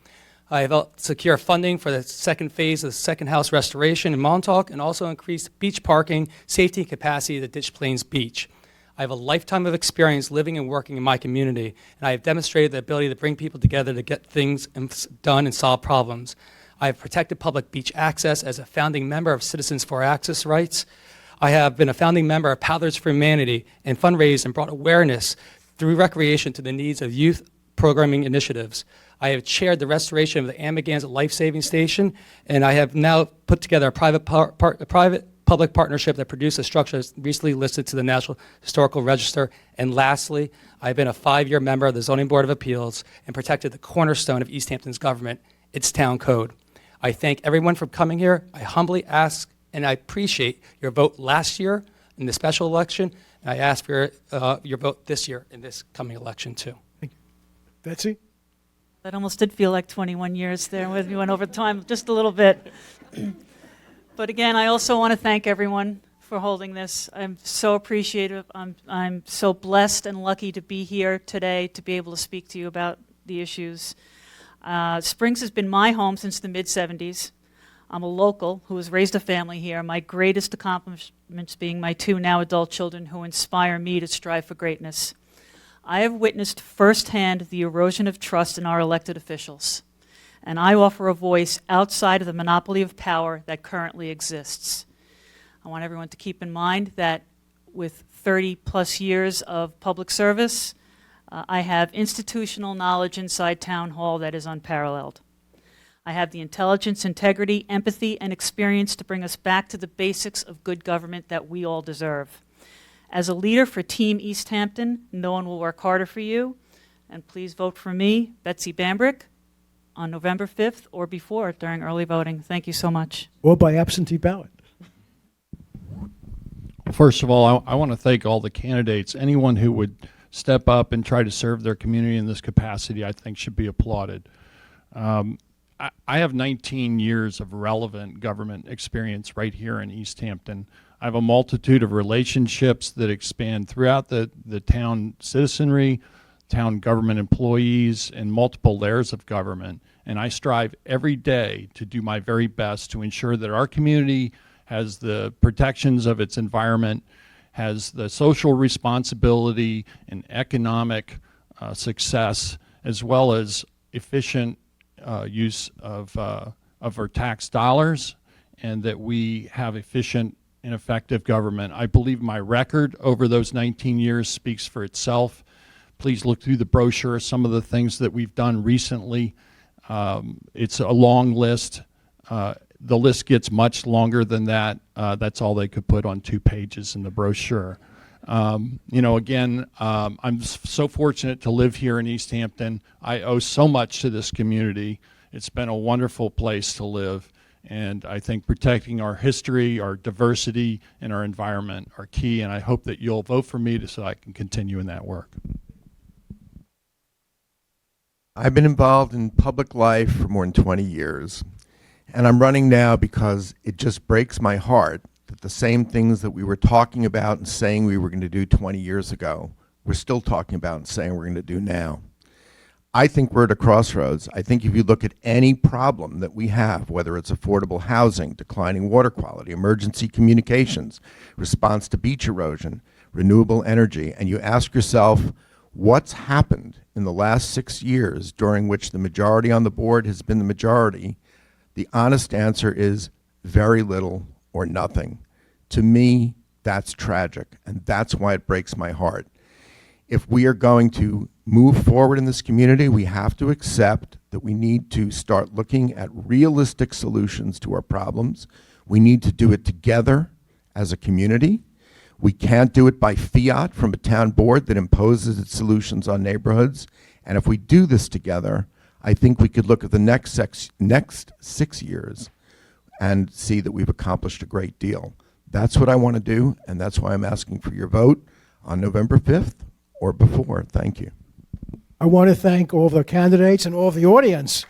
I have helped secure funding for the second phase of the second house restoration in Montauk, and also increased beach parking, safety, and capacity at Ditch Plains Beach. I have a lifetime of experience living and working in my community, and I have demonstrated the ability to bring people together to get things done and solve problems. I have protected public beach access as a founding member of Citizens for Access Rights. I have been a founding member of Paddlers for Humanity and fundraised and brought awareness through recreation to the needs of youth programming initiatives. I have chaired the restoration of the Amagansett Life Saving Station, and I have now put together a private-public partnership that produced a structure that's recently listed to the National Historical Register. And lastly, I've been a 5-year member of the Zoning Board of Appeals and protected the cornerstone of East Hampton's government, its town code. I thank everyone for coming here. I humbly ask, and I appreciate your vote last year in the special election, and I ask for your vote this year in this coming election too. Betsy? That almost did feel like 21 years there. We went over time just a little bit. But again, I also want to thank everyone for holding this. I'm so appreciative. I'm so blessed and lucky to be here today to be able to speak to you about the issues. Springs has been my home since the mid-'70s. I'm a local who has raised a family here. My greatest accomplishments being my 2 now adult children who inspire me to strive for greatness. I have witnessed firsthand the erosion of trust in our elected officials, and I offer a voice outside of the monopoly of power that currently exists. I want everyone to keep in mind that with 30-plus years of public service, I have institutional knowledge inside Town Hall that is unparalleled. I have the intelligence, integrity, empathy, and experience to bring us back to the basics of good government that we all deserve. As a leader for Team East Hampton, no one will work harder for you. And please vote for me, Betsy Bambrick, on November 5th or before during early voting. Thank you so much. Or by absentee ballot. First of all, I want to thank all the candidates. Anyone who would step up and try to serve their community in this capacity, I think, should be applauded. I have 19 years of relevant government experience right here in East Hampton. I have a multitude of relationships that expand throughout the town citizenry, town government employees, and multiple layers of government. And I strive every day to do my very best to ensure that our community has the protections of its environment, has the social responsibility and economic success, as well as efficient use of our tax dollars, and that we have efficient and effective government. I believe my record over those 19 years speaks for itself. Please look through the brochure, some of the things that we've done recently. It's a long list. The list gets much longer than that. That's all they could put on 2 pages in the brochure. Again, I'm so fortunate to live here in East Hampton. I owe so much to this community. It's been a wonderful place to live. And I think protecting our history, our diversity, and our environment are key. And I hope that you'll vote for me so I can continue in that work. I've been involved in public life for more than 20 years. And I'm running now because it just breaks my heart that the same things that we were talking about and saying we were going to do 20 years ago, we're still talking about and saying we're going to do now. I think we're at a crossroads. I think if you look at any problem that we have, whether it's affordable housing, declining water quality, emergency communications, response to beach erosion, renewable energy, and you ask yourself, what's happened in the last 6 years during which the majority on the board has been the majority, the honest answer is very little or nothing. To me, that's tragic, and that's why it breaks my heart. If we are going to move forward in this community, we have to accept that we need to start looking at realistic solutions to our problems. We need to do it together as a community. We can't do it by fiat from a town board that imposes its solutions on neighborhoods. And if we do this together, I think we could look at the next 6 years and see that we've accomplished a great deal. That's what I want to do, and that's why I'm asking for your vote on November 5th or before. Thank you. I want to thank all the candidates and all the audience.